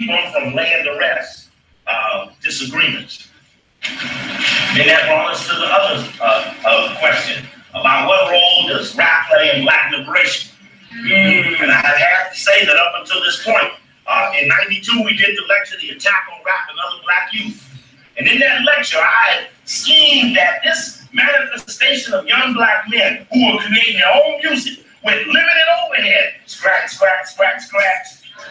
from laying to rest disagreements. Then that brought us to the other question about what role does rap play in Black liberation? And I have to say that up until this point, in '92, we did the lecture, The Attack on Rap and Other Black Youth. And in that lecture, I schemed that this manifestation of young black men who were creating their own music with limited overhead, scratch, scratch, scratch, scratch.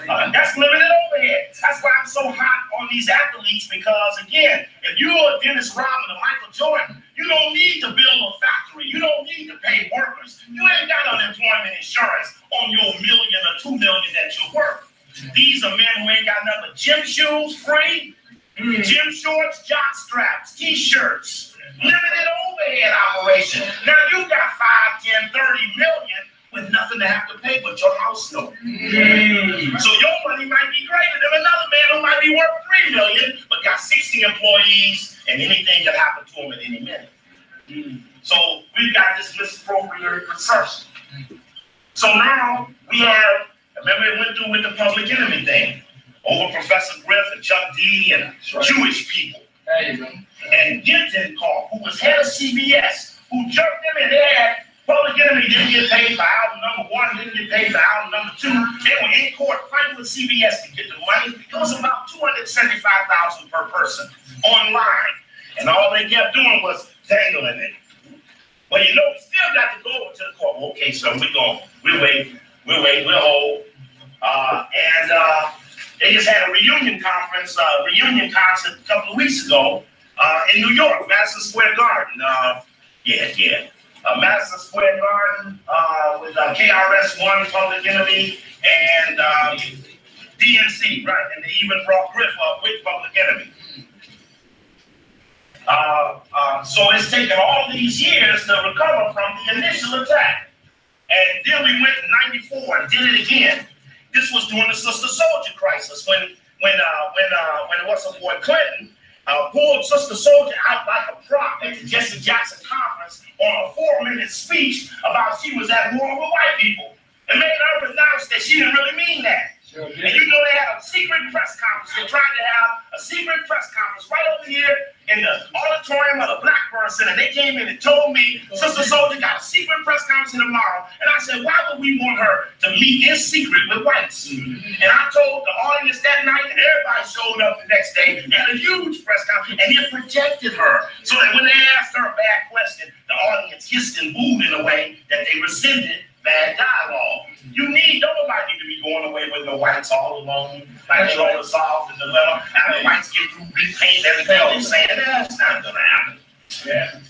That's limited overhead. That's why I'm so hot on these athletes, because again, if you're a Dennis Rodman or Michael Jordan, you don't need to build a factory. You don't need to pay workers. You ain't got unemployment insurance on your $1 million or $2 million that you work. These are men who ain't got nothing but gym shoes free, gym shorts, jock straps, t-shirts, limited overhead operation. Now you got 5, 10, 30 million with nothing to have to pay but your house note. So your money might be greater than another man who might be worth $3 million but got 60 employees and anything can happen to him at any minute. So we've got this misappropriated research. So now we have, remember it went through with the public enemy thing over Professor Griff and Chuck D and Jewish people. There you go. And Ginton Call, who was head of CBS, who jerked them in the head. Public Enemy didn't get paid for album number 1, didn't get paid for album number 2. They were in court fighting with CBS to get the money. It was about $275,000 per person online. And all they kept doing was dangling it. Well, you know, we still got to go over to the court. Okay, so we'll wait, we'll hold. They just had a reunion conference, reunion concert a couple of weeks ago in New York, Madison Square Garden. Madison Square Garden with KRS-One, Public Enemy, and DNC, right? And they even brought Griff up with Public Enemy. So it's taken all these years to recover from the initial attack. And then we went in '94 and did it again. This was during the Sister Soldier crisis when it was a boy Clinton pulled Sister Soldier out like a prop at the Jesse Jackson conference on a 4-minute speech about she was at war with white people and made her pronounce that she didn't really mean that. Sure, yeah. And you know they had a secret press conference. They tried to have a secret press conference right over here in the auditorium of the Blackburn Center. They came in and told me Sister Soldier got a secret press conference tomorrow. And I said, why would we want her to meet in secret with whites? And I told the audience that night, and everybody showed up the next day. They had a huge press conference, and it protected her. So that when they asked her a bad question, the audience hissed and booed in a way that they rescinded bad dialogue. Nobody need to be going away with no whites all alone, like they always solve the dilemma. And the whites get through repaint everything they're saying. That's not gonna happen. Yeah.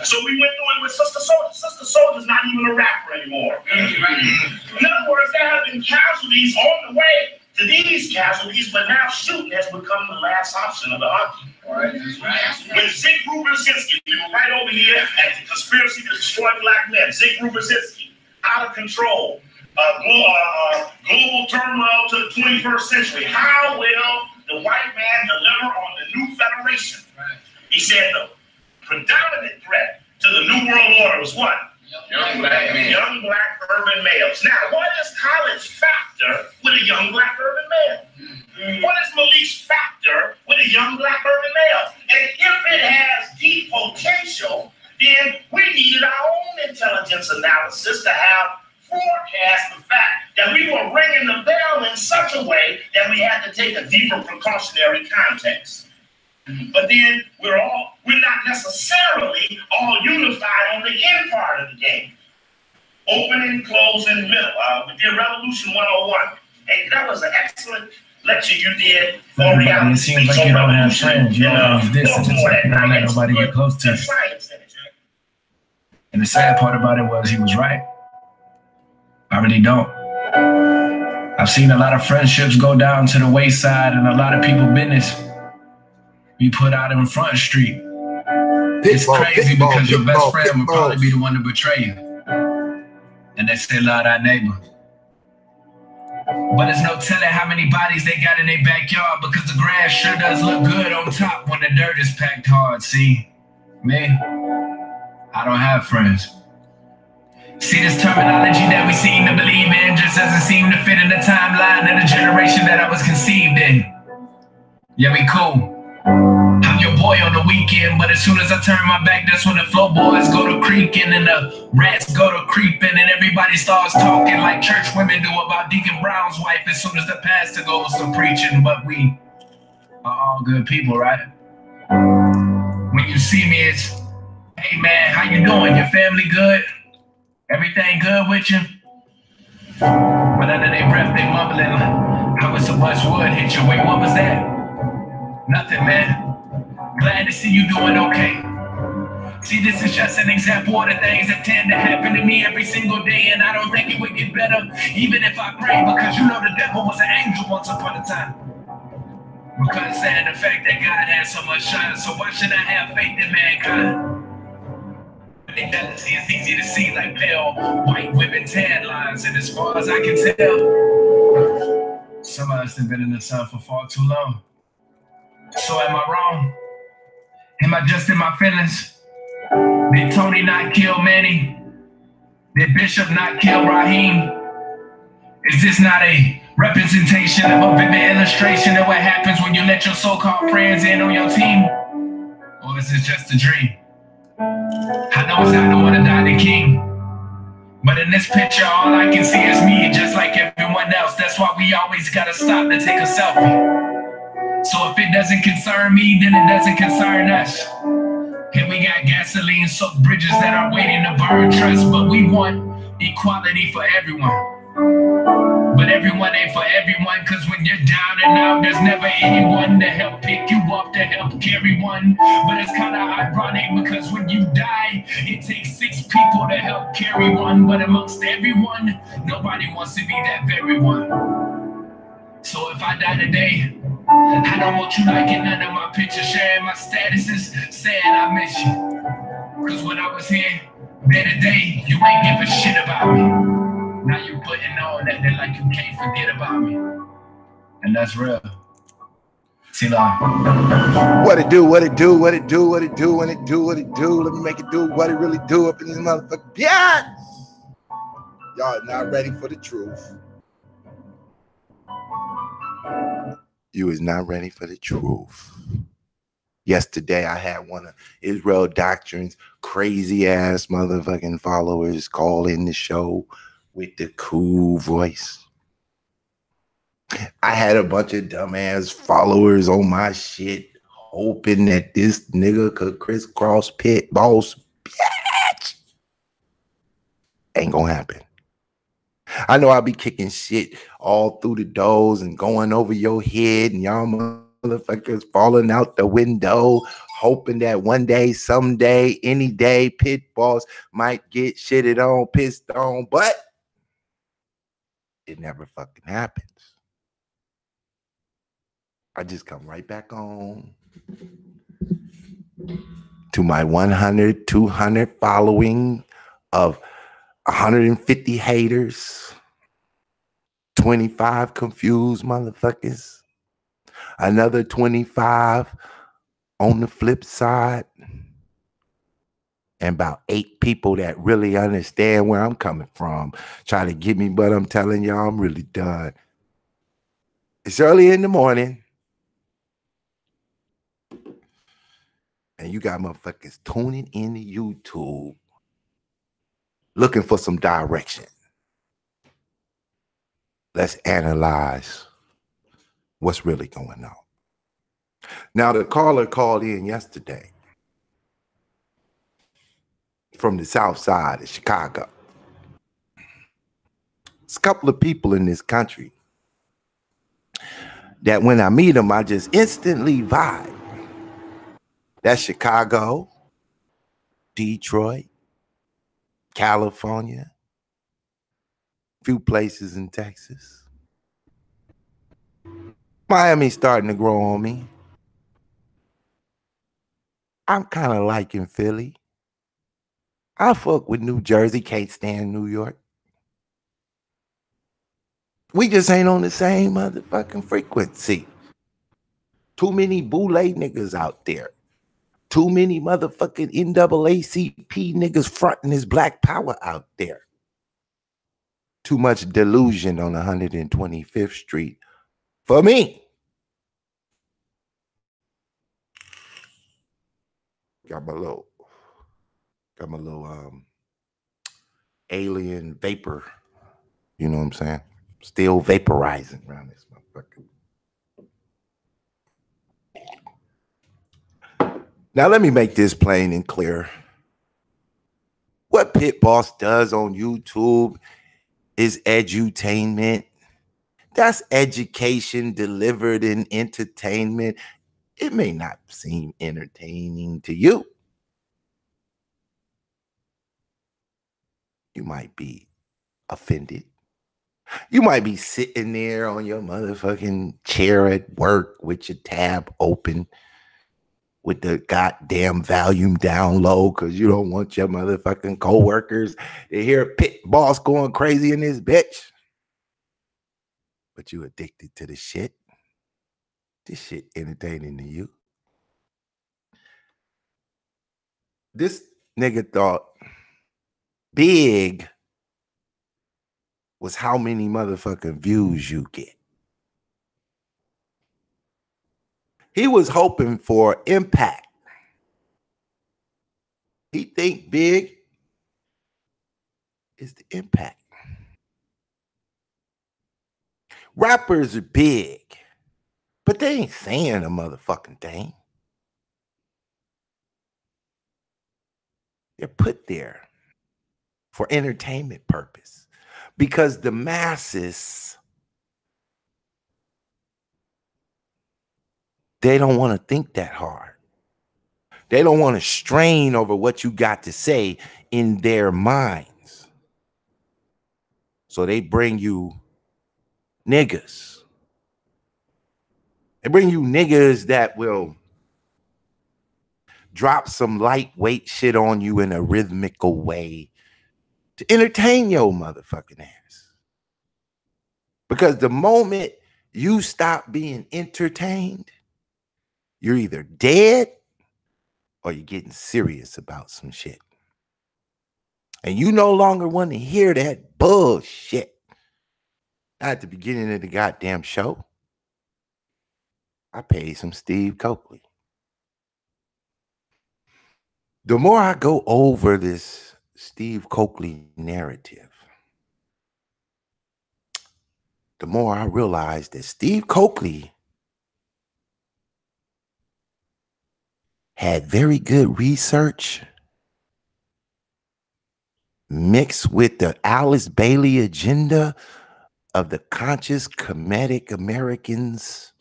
So we went through it with Sister Soldier. Sister Soldier's not even a rapper anymore. In other words, there have been casualties on the way to these casualties, but now shooting has become the last option of the hunting. Right. When Zig Brzezinski, we were right over here at the conspiracy to destroy black men. Zig Brzezinski, out of control, global turmoil to the 21st century. How will the white man deliver on the new federation? Right. He said the predominant threat to the new world order was what? Young black men. Young black urban males. Now, what is Khaled's factor with a young black urban male? What is Malik's factor with a young black urban male? And if it has deep potential, then we needed our own intelligence analysis to have forecast the fact that we were ringing the bell in such a way that we had to take a deeper precautionary context. But then we're not necessarily all unified on the end part of the game. Opening, closing, middle. We did Revolution 101. Hey, that was an excellent lecture you did. It seems like you don't have friends. You always distance. You don't let nobody get close to you. And the sad part about it was he was right. I really don't. I've seen a lot of friendships go down to the wayside and a lot of people business be put out in Front Street. It's crazy because your best friend would probably be the one to betray you. And they still love that neighbor. But it's no telling how many bodies they got in their backyard because the grass sure does look good on top when the dirt is packed hard. See, me, I don't have friends. See, this terminology that we seem to believe in just doesn't seem to fit in the timeline of the generation that I was conceived in. Yeah, we cool. I'm your boy on the weekend, but as soon as I turn my back, that's when the floorboards go to creaking and the rats go to creeping and everybody starts talking like church women do about Deacon Brown's wife as soon as the pastor goes to preaching. But we are all good people, right? When you see me, it's, hey man, how you doing? Your family good? Everything good with you? But under their breath, they mumbling, how it's so much wood hit you. Wait, what was that? Nothing, man. Glad to see you doing okay. See, this is just an example of the things that tend to happen to me every single day, and I don't think it would get better, even if I pray, because you know the devil was an angel once upon a time. Because sad the fact that God has so much shine, so why should I have faith in mankind? Jealousy is easy to see like pale white women tan lines, and as far as I can tell, some of us have been in the sun for far too long. So am I wrong? Am I just in my feelings? Did Tony not kill Manny? Did Bishop not kill Raheem? Is this not a representation of a vivid illustration of what happens when you let your so-called friends in on your team? Or is this just a dream? I know it's not the one that died the king, but in this picture, all I can see is me, just like everyone else. That's why we always gotta stop to take a selfie. So if it doesn't concern me, then it doesn't concern us. And we got gasoline-soaked bridges that are waiting to burn trust, but we want equality for everyone. But everyone ain't for everyone, cause when you're down and out, there's never anyone to help pick you up, to help carry one. But it's kinda ironic because when you die, it takes 6 people to help carry one. But amongst everyone, nobody wants to be that very one. So if I die today, I don't want you liking none of my pictures, sharing my statuses, saying I miss you. Cause when I was here, day to day, you ain't give a shit about me. Now you putting on that they're like you can't forget about me. And that's real. See, like, what it do, what it do, what it do, what it do, when it do, what it do. Let me make it do what it really do up in this motherfucker. Yes! Y'all are not ready for the truth. You is not ready for the truth. Yesterday, I had one of Israel Doctrine's crazy ass motherfucking followers call in the show with the cool voice. I had a bunch of dumbass followers on my shit, hoping that this nigga could crisscross Pitt boss. Bitch! Ain't gonna happen. I know I'll be kicking shit all through the doors and going over your head, and y'all motherfuckers falling out the window, hoping that one day, someday, any day, Pitt boss might get shitted on, pissed on, but it never fucking happens. I just come right back on to my 100, 200 following of 150 haters, 25 confused motherfuckers, another 25 on the flip side, and about 8 people that really understand where I'm coming from, try to get me, but I'm telling y'all I'm really done. It's early in the morning, and you got motherfuckers tuning into YouTube looking for some direction. Let's analyze what's really going on. Now, the caller called in yesterday from the south side of Chicago. There's a couple of people in this country that when I meet them, I just instantly vibe. That's Chicago, Detroit, California, a few places in Texas. Miami's starting to grow on me. I'm kind of liking Philly. I fuck with New Jersey, can't stand New York. We just ain't on the same motherfucking frequency. Too many boule niggas out there. Too many motherfucking NAACP niggas fronting his black power out there. Too much delusion on 125th Street for me. Got my little alien vapor. You know what I'm saying? Still vaporizing around this motherfucker. Now let me make this plain and clear. What Pit Boss does on YouTube is edutainment. That's education delivered in entertainment. It may not seem entertaining to you. You might be offended. You might be sitting there on your motherfucking chair at work with your tab open with the goddamn volume down low because you don't want your motherfucking coworkers to hear Pit Boss going crazy in this bitch. But you addicted to the shit. This shit entertaining to you. This nigga thought big was how many motherfucking views you get. He was hoping for impact. He think big is the impact. Rappers are big, but they ain't saying a motherfucking thing. They're put there for entertainment purpose because the masses, they don't want to think that hard. They don't want to strain over what you got to say in their minds. So they bring you niggas. They bring you niggas that will drop some lightweight shit on you in a rhythmical way to entertain your motherfucking ass. Because the moment you stop being entertained, you're either dead or you're getting serious about some shit. And you no longer want to hear that bullshit. At the beginning of the goddamn show, I paid some Steve Coakley. The more I go over this Steve Coakley narrative, the more I realize that Steve Coakley had very good research mixed with the Alice Bailey agenda of the conscious comedic Americans.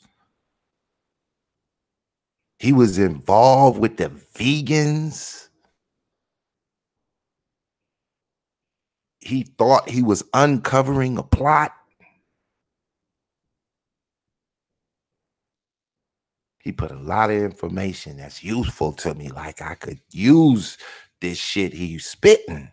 He was involved with the vegans. He thought he was uncovering a plot. He put a lot of information that's useful to me, like I could use this shit he's spitting.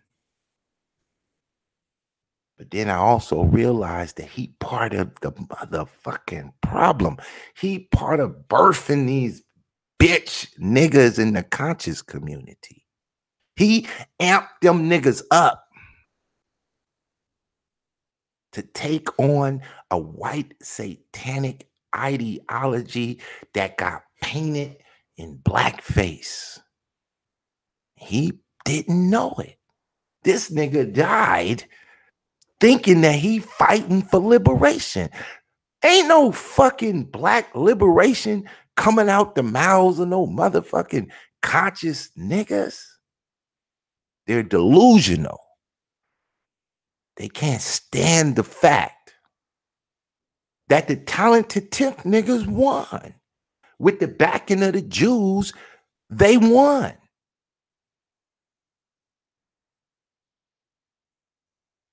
But then I also realized that he part of the motherfucking problem. He part of birthing these bitch niggas in the conscious community. He amped them niggas up to take on a white satanic ideology that got painted in blackface. He didn't know it. This nigga died thinking that he fighting for liberation. Ain't no fucking black liberation coming out the mouths of no motherfucking conscious niggas. They're delusional. They can't stand the fact that the talented 10th niggas won. With the backing of the Jews, they won.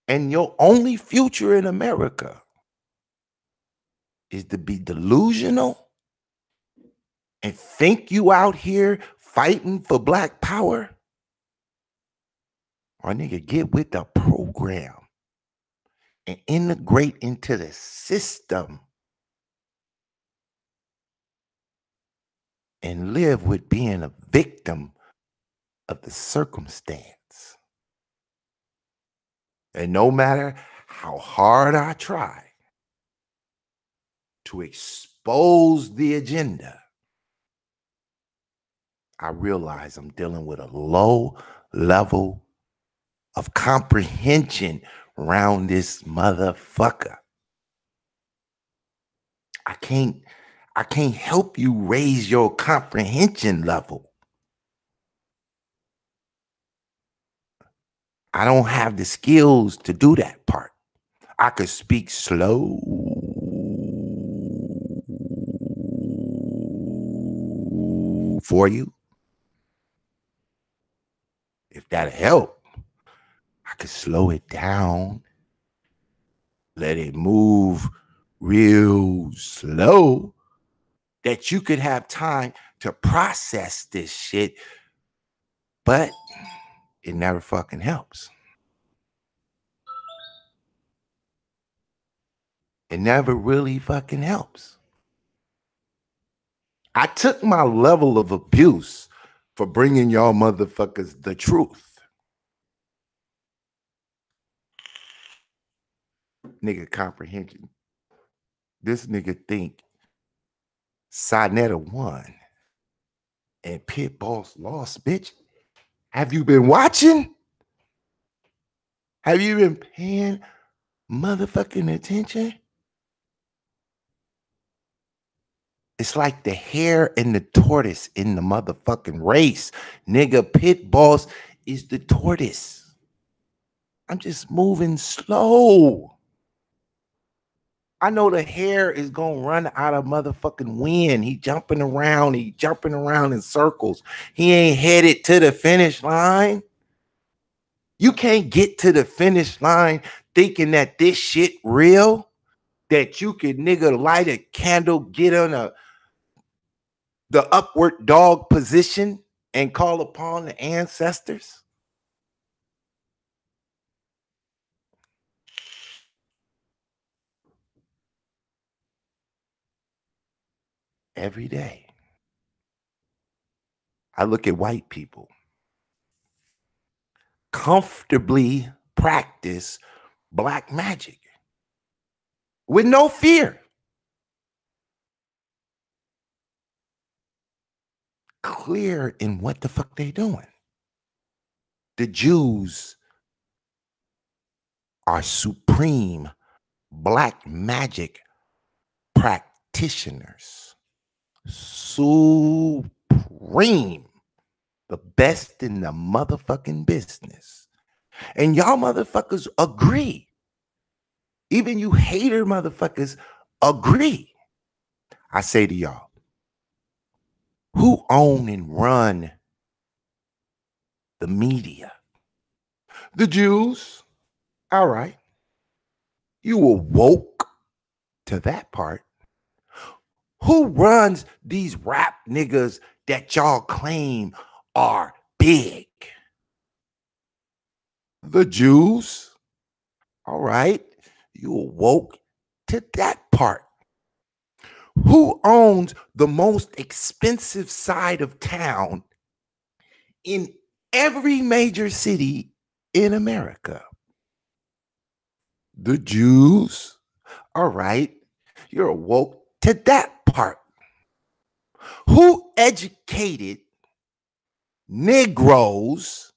And your only future in America is to be delusional and think you out here fighting for black power? Or nigga, get with the program and integrate into the system and live with being a victim of the circumstance. And no matter how hard I try to expose the agenda, I realize I'm dealing with a low level of comprehension around this motherfucker. I can't help you raise your comprehension level. I don't have the skills to do that part. I could speak slow for you. If that'll help, I could slow it down, let it move real slow, that you could have time to process this shit, but it never fucking helps. It never really fucking helps. I took my level of abuse for bringing y'all motherfuckers the truth. Nigga comprehension. This nigga think Sinetta won and Pitt Boss lost, bitch. Have you been watching? Have you been paying motherfucking attention? It's like the hare and the tortoise in the motherfucking race. Nigga, Pitt Boss is the tortoise. I'm just moving slow. I know the hare is gonna run out of motherfucking wind. He jumping around in circles. He ain't headed to the finish line. You can't get to the finish line thinking that this shit real, that you could nigga light a candle, get on the upward dog position and call upon the ancestors. Every day, I look at white people comfortably practice black magic with no fear. Clear in what the fuck they doing. The Jews are supreme black magic practitioners. Supreme. The best in the motherfucking business. And y'all motherfuckers agree. Even you hater motherfuckers agree. I say to y'all, who own and run the media? The Jews. All right. You were woke to that part. Who runs these rap niggas that y'all claim are big? The Jews. All right. You woke to that part. Who owns the most expensive side of town in every major city in America? The Jews. All right. You're woke to that part. Who educated Negroes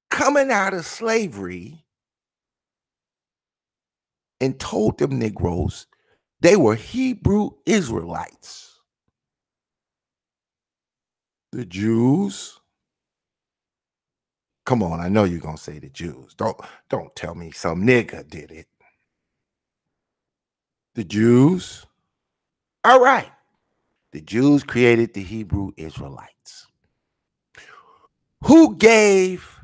coming out of slavery and told them Negroes they were Hebrew Israelites? The Jews. Come on, I know you're gonna say the Jews. Don't tell me some nigga did it. The Jews. All right. The Jews created the Hebrew Israelites. Who gave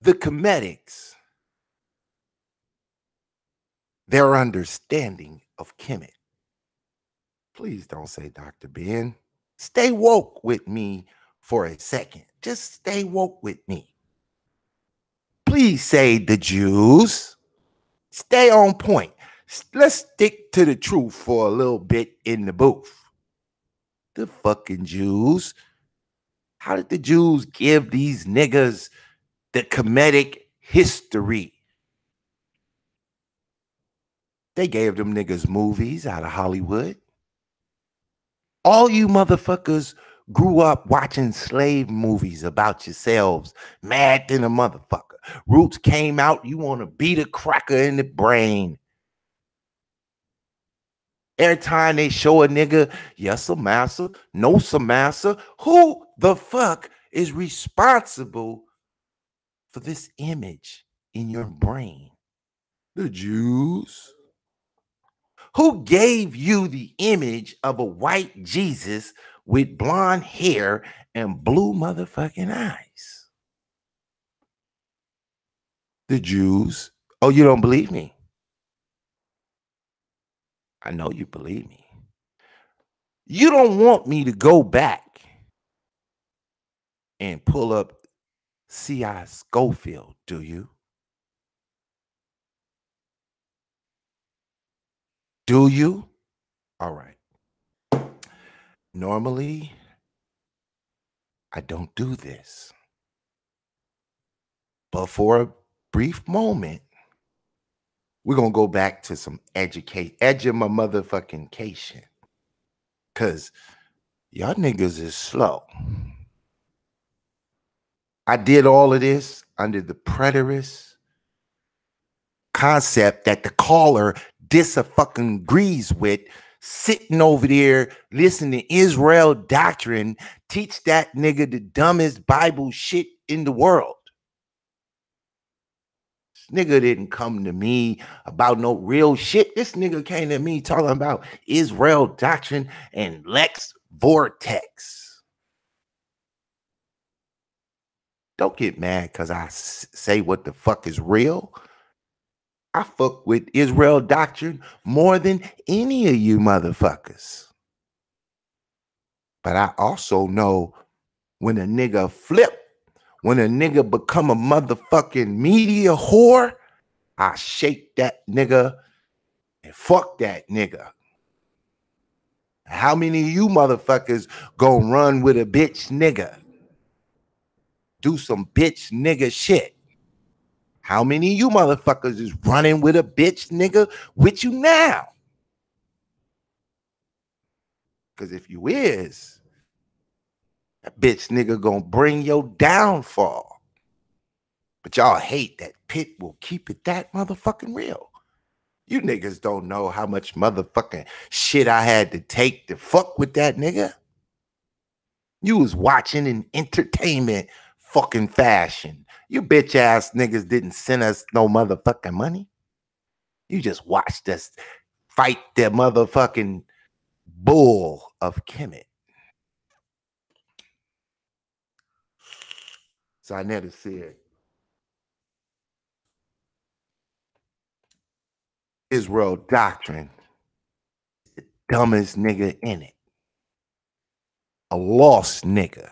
the Comedics their understanding of Kemet? Please don't say Dr. Ben. Stay woke with me for a second. Just stay woke with me. Please say the Jews. Stay on point. Let's stick to the truth for a little bit in the booth. The fucking Jews. How did the Jews give these niggas the Kemetic history? They gave them niggas movies out of Hollywood. All you motherfuckers grew up watching slave movies about yourselves, mad than a motherfucker. Roots came out, you want to beat a cracker in the brain. Every time they show a nigga, yes, sir, massa, no, sir, massa, who the fuck is responsible for this image in your brain? The Jews. Who gave you the image of a white Jesus with blonde hair and blue motherfucking eyes? The Jews. Oh, you don't believe me? I know you believe me. You don't want me to go back and pull up C.I. Schofield, do you? Do you? All right. Normally, I don't do this. But for a brief moment, we're going to go back to some edge of my motherfucking cation. Because y'all niggas is slow. I did all of this under the preterist concept that the caller fucking agrees with, sitting over there listening to Israel doctrine, teach that nigga the dumbest Bible shit in the world. This nigga didn't come to me about no real shit. This nigga came to me talking about Israel doctrine and Lex Vortex. Don't get mad because I say what the fuck is real. I fuck with Israel doctrine more than any of you motherfuckers. But I also know when a nigga flip, when a nigga become a motherfucking media whore, I shake that nigga and fuck that nigga. How many of you motherfuckers gonna run with a bitch nigga? Do some bitch nigga shit. How many of you motherfuckers is running with a bitch nigga with you now? Because if you is, that bitch nigga gonna bring your downfall. But y'all hate that Pitt will keep it that motherfucking real. You niggas don't know how much motherfucking shit I had to take to fuck with that nigga. You was watching in entertainment fucking fashion. You bitch ass niggas didn't send us no motherfucking money. You just watched us fight the motherfucking bull of Kemet. So I never said Israel doctrine, the dumbest nigga in it. A lost nigga.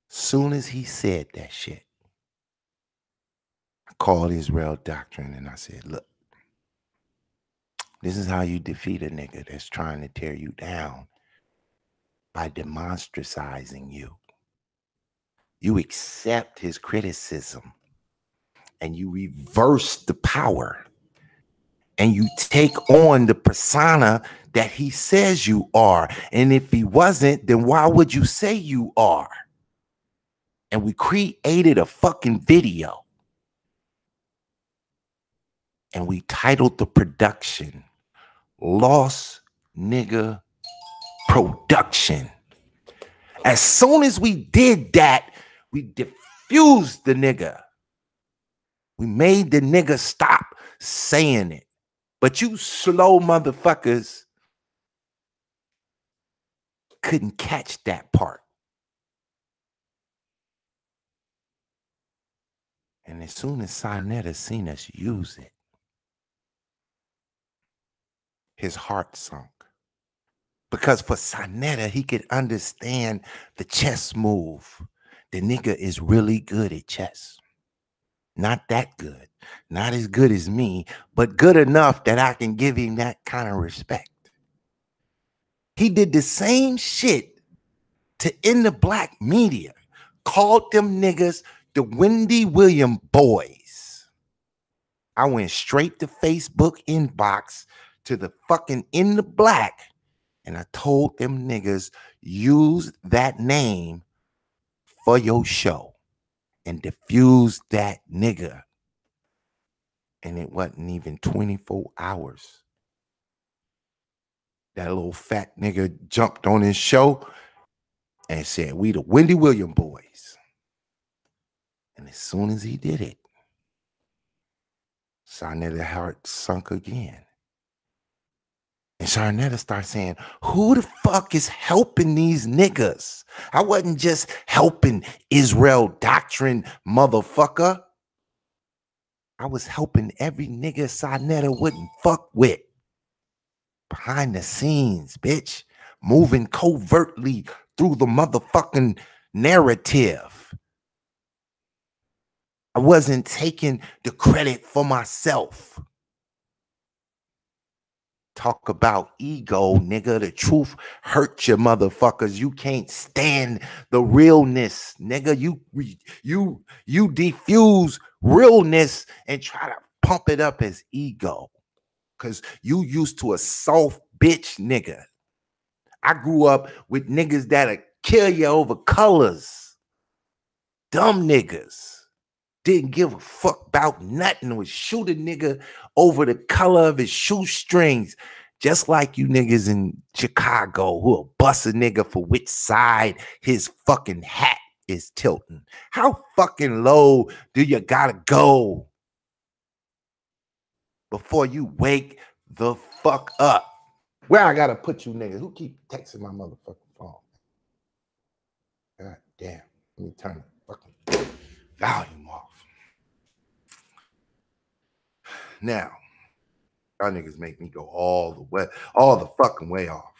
Soon as he said that shit, I called Israel doctrine and I said, look, this is how you defeat a nigga that's trying to tear you down, by demonstracizing you. You accept his criticism and you reverse the power and you take on the persona that he says you are. And if he wasn't, then why would you say you are? And we created a fucking video and we titled the production Lost Nigga Production. As soon as we did that, we diffused the nigga. We made the nigga stop saying it. But you slow motherfuckers couldn't catch that part. And as soon as Sinetta seen us use it, his heart sunk. Because for Sinetta, he could understand the chess move. The nigga is really good at chess. Not that good. Not as good as me, but good enough that I can give him that kind of respect. He did the same shit to in the black media. Called them niggas the Wendy Williams boys. I went straight to Facebook inbox to the fucking In the Black, and I told them niggas, use that name for your show and diffuse that nigga. And it wasn't even 24 hours. That little fat nigga jumped on his show and said, we the Wendy Williams boys. And as soon as he did it, Sarnetta heart sunk again. And Sarnetta started saying, who the fuck is helping these niggas? I wasn't just helping Israel doctrine, motherfucker. I was helping every nigga Sarnetta wouldn't fuck with. Behind the scenes, bitch. Moving covertly through the motherfucking narrative. I wasn't taking the credit for myself. Talk about ego, nigga. The truth hurts you, motherfuckers. You can't stand the realness, nigga. You diffuse realness and try to pump it up as ego. Cause you used to a soft bitch nigga. I grew up with niggas that'll kill you over colors. Dumb niggas. Didn't give a fuck about nothing. Would shoot a nigga over the color of his shoestrings. Just like you niggas in Chicago who'll bust a nigga for which side his fucking hat is tilting. How fucking low do you gotta go before you wake the fuck up? Where I gotta put you niggas? Who keep texting my motherfucking phone? God damn. Let me turn the fucking volume off. Now, y'all niggas make me go all the fucking way off.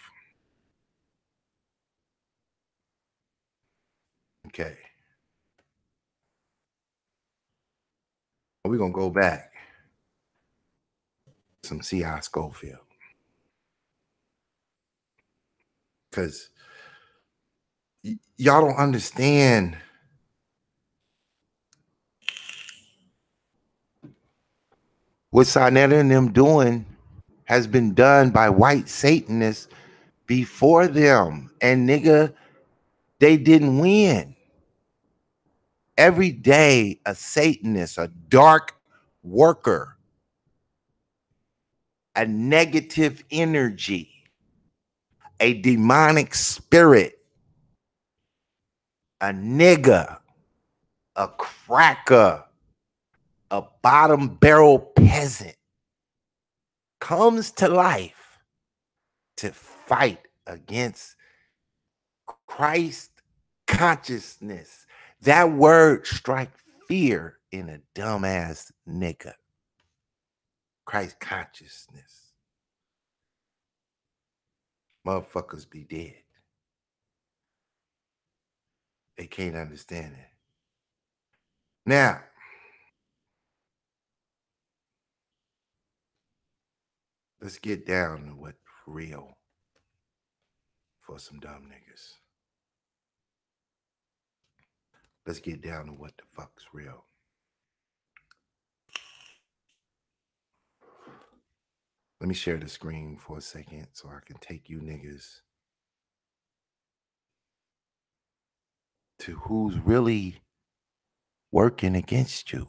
Okay. We're gonna go back. Some C.I. Schofield. Because y'all don't understand what Sarnetta and them doing has been done by white Satanists before them. And nigga, they didn't win. Every day, a Satanist, a dark worker, a negative energy, a demonic spirit, a nigga, a cracker, a bottom barrel peasant comes to life to fight against Christ consciousness. That word strikes fear in a dumbass nigga. Christ consciousness. Motherfuckers be dead. They can't understand it. Now, let's get down to what's real for some dumb niggas. Let's get down to what the fuck's real. Let me share the screen for a second so I can take you niggas to who's really working against you.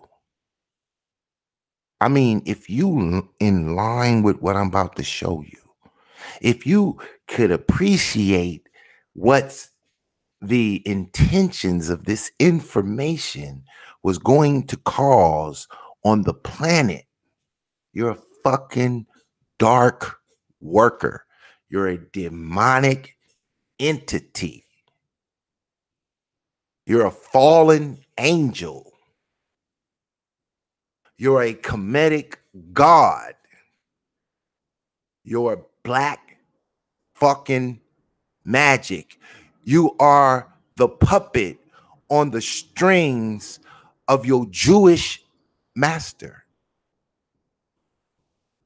I mean, if you in line with what I'm about to show you, if you could appreciate what's the intentions of this information was going to cause on the planet, you're a fucking dark worker. You're a demonic entity. You're a fallen angel. You're a comedic god. You're black fucking magic. You are the puppet on the strings of your Jewish master.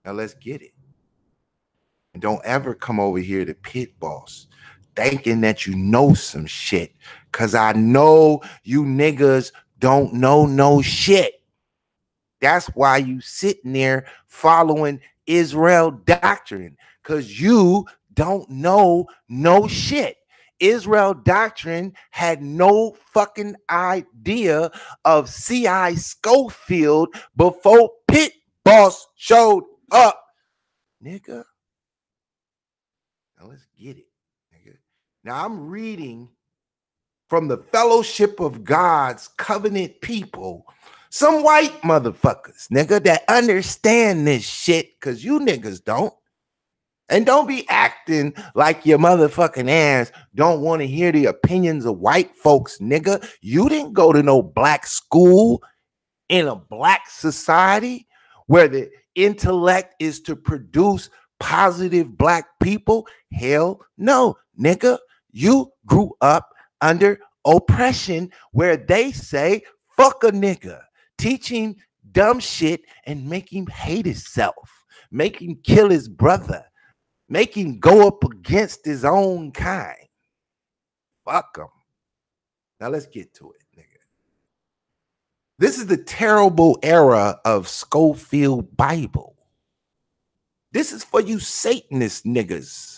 Now let's get it. And don't ever come over here to Pitt Boss thinking that you know some shit. Cause I know you niggas don't know no shit. That's why you sitting there following Israel doctrine, because you don't know no shit. Israel doctrine had no fucking idea of C.I. Schofield before Pitt boss showed up. Nigga. Now let's get it, nigga. Now I'm reading from the Fellowship of God's Covenant People, some white motherfuckers, nigga, that understand this shit, because you niggas don't. And don't be acting like your motherfucking ass don't want to hear the opinions of white folks, nigga. You didn't go to no black school in a black society where the intellect is to produce positive black people. Hell no, nigga. You grew up under oppression where they say, fuck a nigga, teach him dumb shit and make him hate himself, make him kill his brother, make him go up against his own kind. Fuck him. Now let's get to it, nigga. This is the terrible era of Schofield Bible. This is for you Satanist niggas.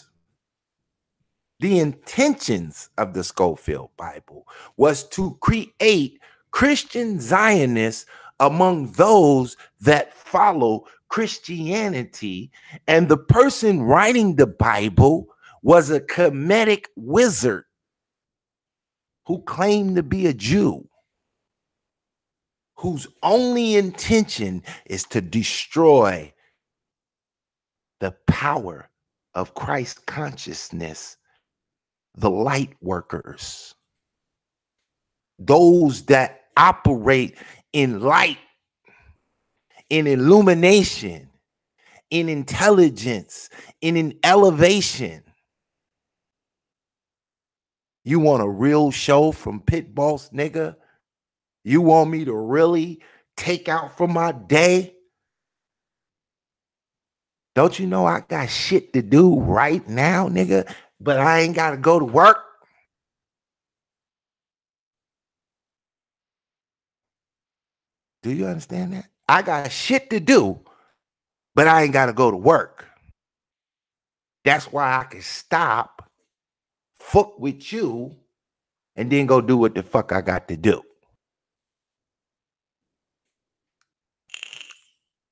The intentions of the Schofield Bible was to create Christian Zionists among those that follow Christianity, and the person writing the Bible was a Kemetic wizard who claimed to be a Jew, whose only intention is to destroy the power of Christ consciousness, the light workers, those that operate in light, in illumination, in intelligence, in elevation. You want a real show from Pit Boss, nigga? You want me to really take out from my day? Don't you know I got shit to do right now, nigga? But I ain't got to go to work. Do you understand that? I got shit to do, but I ain't got to go to work. That's why I can stop, fuck with you, and then go do what the fuck I got to do.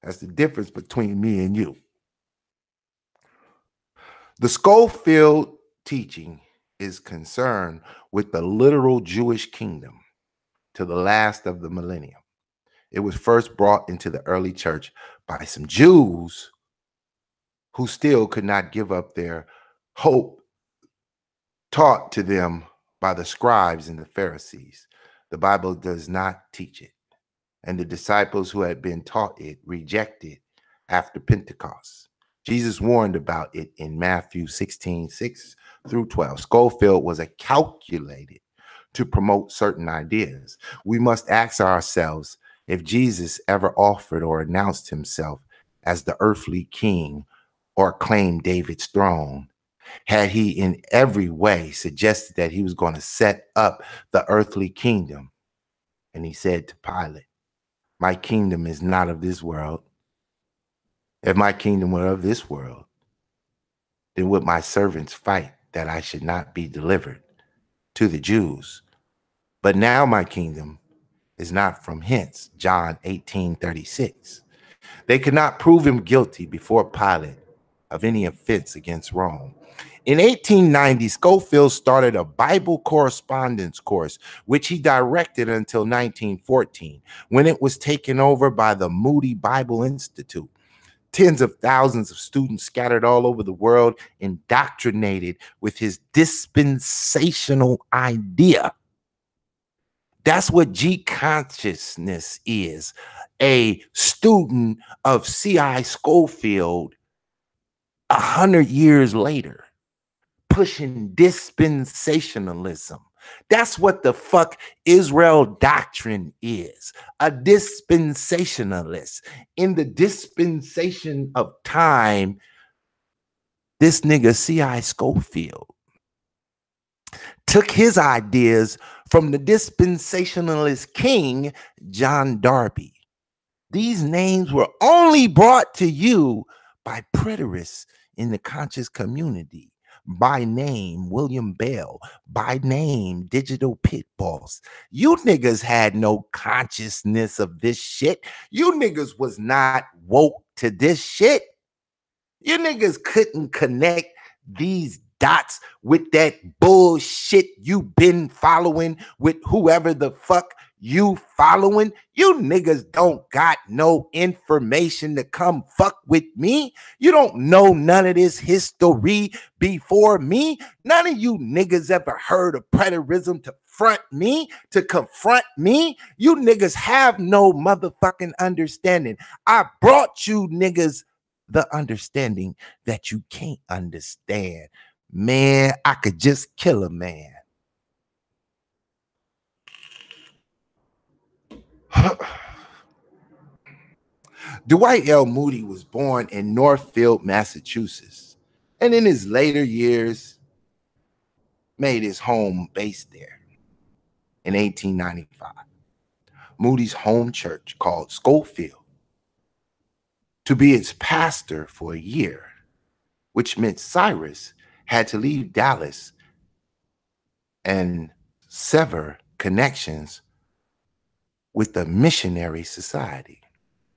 That's the difference between me and you. The Schofield teaching is concerned with the literal Jewish kingdom to the last of the millennium. It was first brought into the early church by some Jews who still could not give up their hope taught to them by the scribes and the Pharisees. The Bible does not teach it, and the disciples who had been taught it rejected after Pentecost. Jesus warned about it in Matthew 16:6 through 12. Schofield was calculated to promote certain ideas. We must ask ourselves if Jesus ever offered or announced himself as the earthly king or claimed David's throne. Had he in every way suggested that he was going to set up the earthly kingdom? And he said to Pilate, my kingdom is not of this world. If my kingdom were of this world, then would my servants fight that I should not be delivered to the Jews? But now my kingdom is not from hence. John 18:36. They could not prove him guilty before Pilate of any offense against Rome. In 1890, Schofield started a Bible correspondence course, which he directed until 1914, when it was taken over by the Moody Bible Institute. Tens of thousands of students scattered all over the world, indoctrinated with his dispensational idea. That's what G consciousness is. A student of C.I. Schofield 100 years later, pushing dispensationalism. That's what the fuck Israel doctrine is. A dispensationalist. In the dispensation of time, this nigga C.I. Schofield took his ideas from the dispensationalist king, John Darby. These names were only brought to you by preterists in the conscious community. By name, William Bell. By name, Digital Pit Boss. You niggas had no consciousness of this shit. You niggas was not woke to this shit. You niggas couldn't connect these dots with that bullshit you been following with whoever the fuck you following. You niggas don't got no information to come fuck with me. You don't know none of this history before me. None of you niggas ever heard of preterism to front me, to confront me. You niggas have no motherfucking understanding. I brought you niggas the understanding that you can't understand. Man, I could just kill a man. Dwight L. Moody was born in Northfield, Massachusetts, and in his later years made his home base there. In 1895, Moody's home church called Schofield to be its pastor for a year, which meant Cyrus had to leave Dallas and sever connections with the missionary society.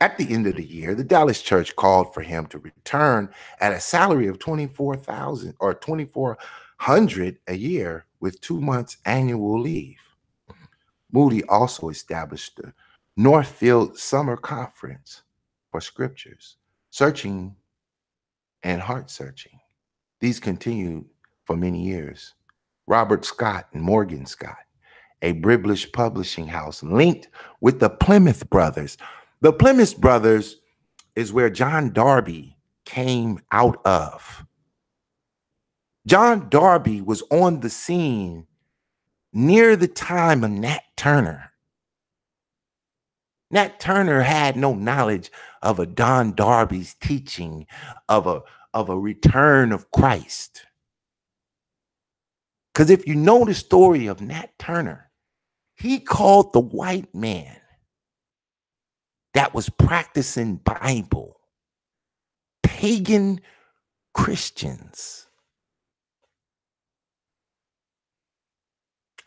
At the end of the year, the Dallas church called for him to return at a salary of $24,000 or $2,400 a year with 2 months annual leave. Moody also established the Northfield Summer Conference for Scriptures, Searching and Heart Searching. These continued for many years. Robert Scott and Morgan Scott, a British publishing house linked with the Plymouth Brothers. The Plymouth Brothers is where John Darby came out of. John Darby was on the scene near the time of Nat Turner. Nat Turner had no knowledge of a Don Darby's teaching of a return of Christ. Because if you know the story of Nat Turner, he called the white man that was practicing Bible pagan Christians.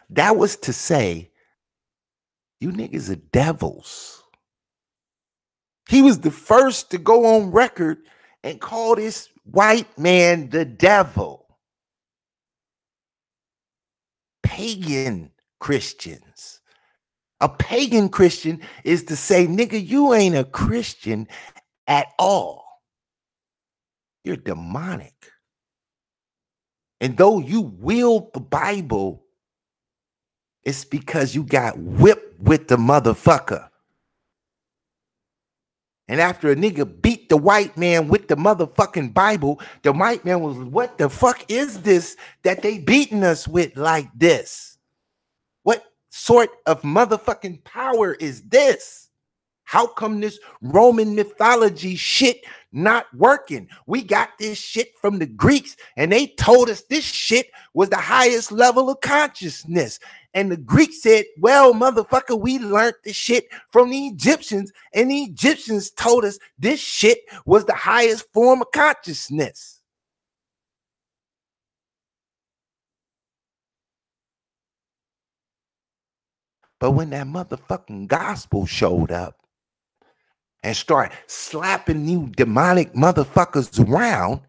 That was to say, you niggas are devils. He was the first to go on record and call this white man the devil. Pagan Christians. A pagan Christian is to say, nigga, you ain't a Christian at all. You're demonic. And though you wield the Bible, it's because you got whipped with the motherfucker. And after a nigga beat the white man with the motherfucking Bible, the white man was, what the fuck is this that they beating us with like this? What sort of motherfucking power is this? How come this Roman mythology shit not working? We got this shit from the Greeks, and they told us this shit was the highest level of consciousness. And the Greeks said, well, motherfucker, we learned this shit from the Egyptians, and the Egyptians told us this shit was the highest form of consciousness. But when that motherfucking gospel showed up and started slapping you demonic motherfuckers around,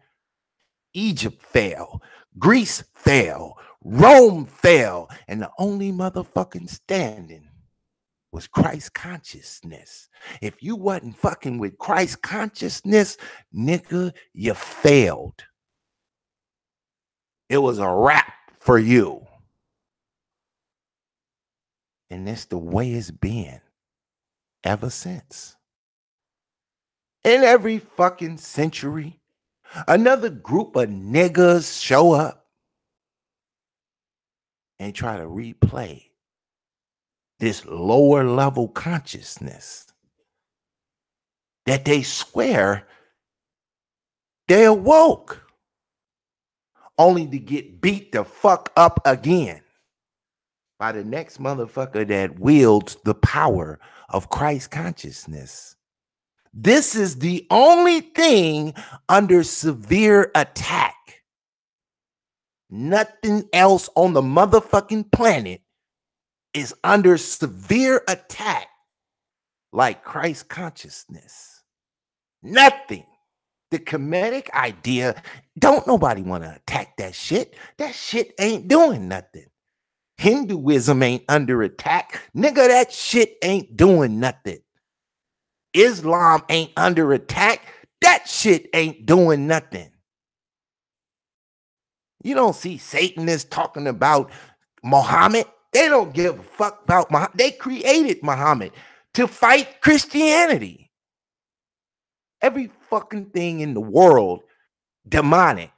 Egypt fell, Greece fell, Rome fell, and the only motherfucking standing was Christ consciousness. If you wasn't fucking with Christ consciousness, nigga, you failed. It was a wrap for you. And that's the way it's been ever since. In every fucking century, another group of niggas show up and try to replay this lower level consciousness that they swear they awoke, only to get beat the fuck up again by the next motherfucker that wields the power of Christ consciousness. This is the only thing under severe attack. Nothing else on the motherfucking planet is under severe attack like Christ consciousness. Nothing. The Kemetic idea, don't nobody want to attack that shit. That shit ain't doing nothing. Hinduism ain't under attack. Nigga, that shit ain't doing nothing. Islam ain't under attack. That shit ain't doing nothing. You don't see Satanists talking about Muhammad. They don't give a fuck about Muhammad. They created Muhammad to fight Christianity. Every fucking thing in the world, demonic,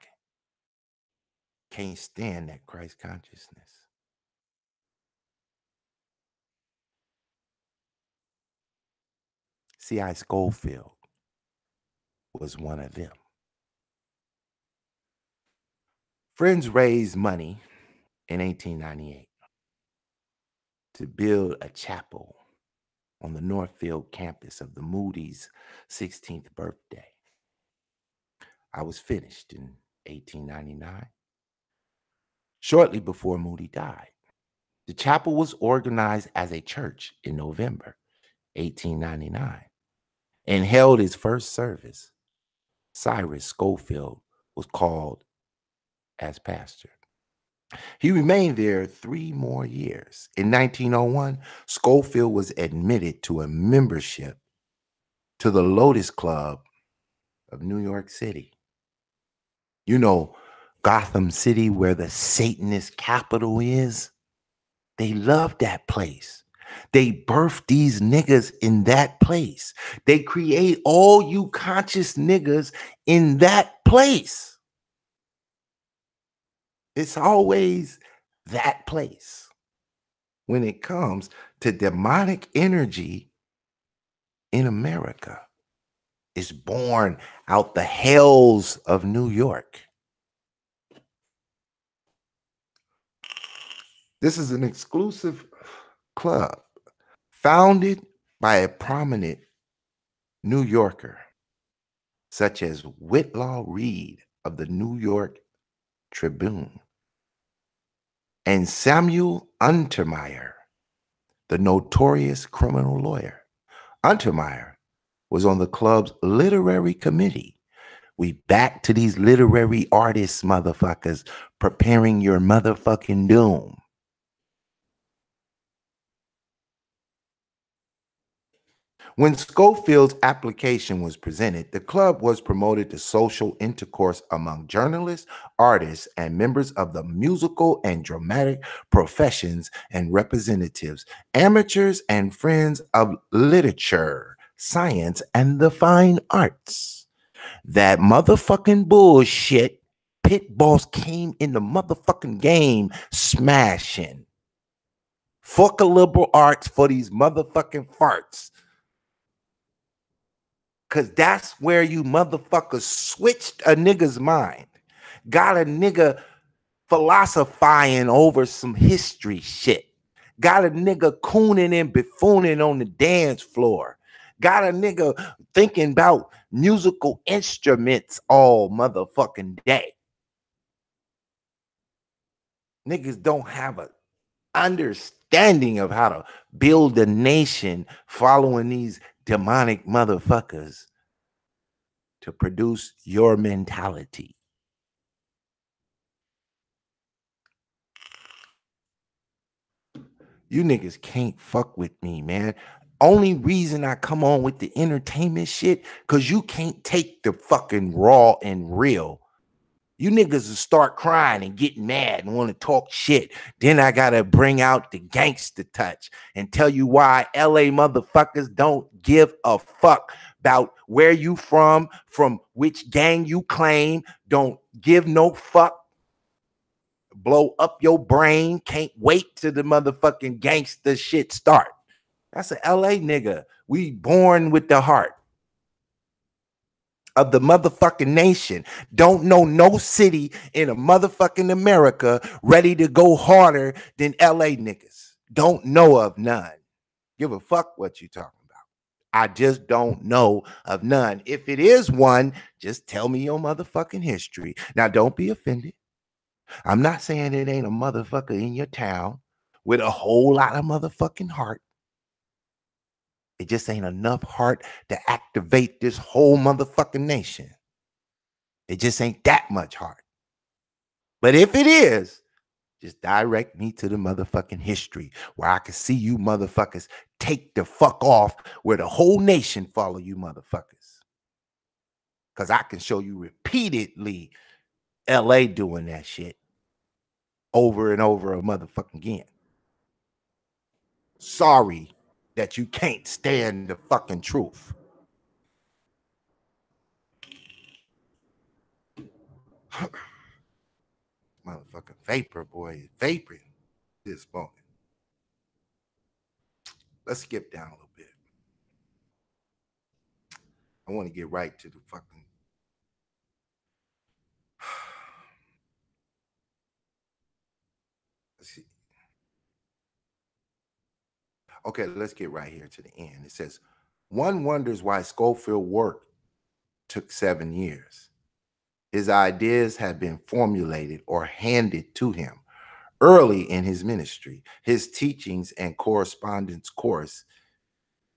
can't stand that Christ consciousness. C.I. Schofield was one of them. Friends raised money in 1898 to build a chapel on the Northfield campus of the Moody's 16th birthday. I was finished in 1899, shortly before Moody died. The chapel was organized as a church in November 1899 and held its first service. Cyrus Schofield was called as pastor. He remained there 3 more years. In 1901, Schofield was admitted to a membership to the Lotus Club of New York City. You know, Gotham City, where the Satanist capital is. They love that place. They birth these niggas in that place. They create all you conscious niggas in that place. It's always that place when it comes to demonic energy in America. It's born out the hells of New York. This is an exclusive club founded by a prominent New Yorker, such as Whitlaw Reid of the New York Tribune and Samuel Untermeyer, the notorious criminal lawyer. Untermeyer was on the club's literary committee. We back to these literary artists, motherfuckers, preparing your motherfucking doom. When Schofield's application was presented, the club was promoted to social intercourse among journalists, artists, and members of the musical and dramatic professions and representatives, amateurs, and friends of literature, science, and the fine arts. That motherfucking bullshit, Pitt boss came in the motherfucking game smashing. Fuck a liberal arts for these motherfucking farts. Because that's where you motherfuckers switched a nigga's mind. Got a nigga philosophizing over some history shit. Got a nigga cooning and buffooning on the dance floor. Got a nigga thinking about musical instruments all motherfucking day. Niggas don't have a understanding of how to build a nation following these demonic motherfuckers to produce your mentality. You niggas can't fuck with me, man. Only reason I come on with the entertainment shit, because you can't take the fucking raw and real. You niggas will start crying and getting mad and want to talk shit. Then I got to bring out the gangster touch and tell you why LA motherfuckers don't give a fuck about where you from which gang you claim. Don't give no fuck. Blow up your brain. Can't wait till the motherfucking gangster shit start. That's an LA nigga. We born with the heart of the motherfucking nation. Don't know no city in a motherfucking America ready to go harder than LA niggas. Don't know of none. Give a fuck what you talking about. I just don't know of none. If it is one, just tell me your motherfucking history. Now, don't be offended. I'm not saying it ain't a motherfucker in your town with a whole lot of motherfucking heart. It just ain't enough heart to activate this whole motherfucking nation. It just ain't that much heart. But if it is, just direct me to the motherfucking history where I can see you motherfuckers take the fuck off where the whole nation follow you motherfuckers. Because I can show you repeatedly LA doing that shit over and over a motherfucking again. Sorry that you can't stand the fucking truth. Motherfucking vapor boy is vaporing this morning. Let's skip down a little bit. I want to get right to the fucking. Let's see. Okay, let's get right here to the end. It says, one wonders why Schofield work took 7 years. His ideas had been formulated or handed to him early in his ministry. His teachings and correspondence course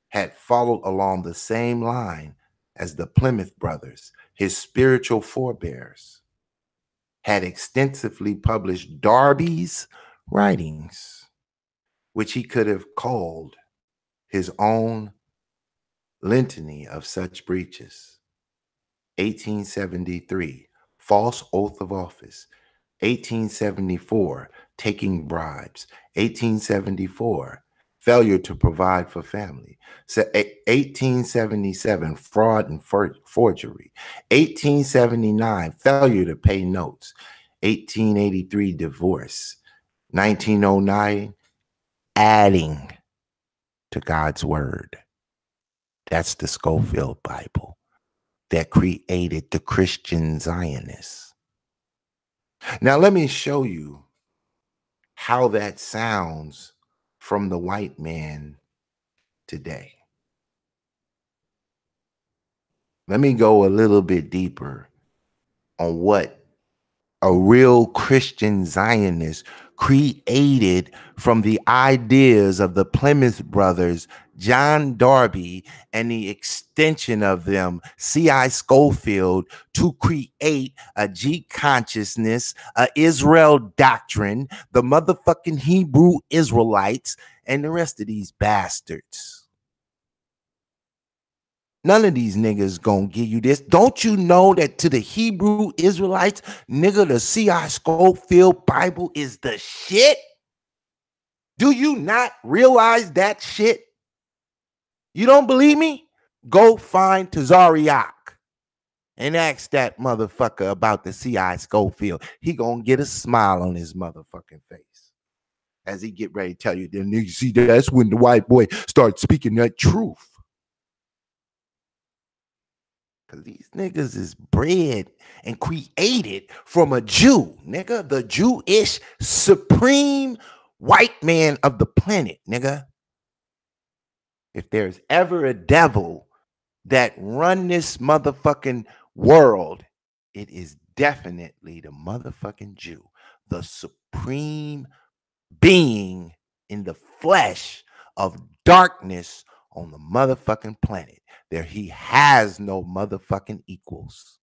had followed along the same line as the Plymouth Brothers, his spiritual forebears, had extensively published Darby's writings, which he could have called his own litany of such breaches. 1873, false oath of office. 1874, taking bribes. 1874, failure to provide for family. 1877, fraud and forgery. 1879, failure to pay notes. 1883, divorce. 1909, adding to God's word. That's the Schofield Bible that created the Christian Zionists. Now, let me show you how that sounds from the white man today. Let me go a little bit deeper on what a real Christian Zionist created from the ideas of the Plymouth Brothers, John Darby, and the extension of them, C.I. Schofield, to create a G consciousness, a Israel doctrine, the motherfucking Hebrew Israelites, and the rest of these bastards. None of these niggas gonna give you this. Don't you know that to the Hebrew Israelites, nigga, the C.I. Schofield Bible is the shit? Do you not realize that shit? You don't believe me? Go find Tazariak and ask that motherfucker about the C.I. Schofield. He gonna get a smile on his motherfucking face as he get ready to tell you. Then you see, that's when the white boy starts speaking that truth. Because these niggas is bred and created from a Jew, nigga. The Jewish supreme white man of the planet, nigga. If there's ever a devil that run this motherfucking world, it is definitely the motherfucking Jew. The supreme being in the flesh of darkness on the motherfucking planet. There he has no motherfucking equals.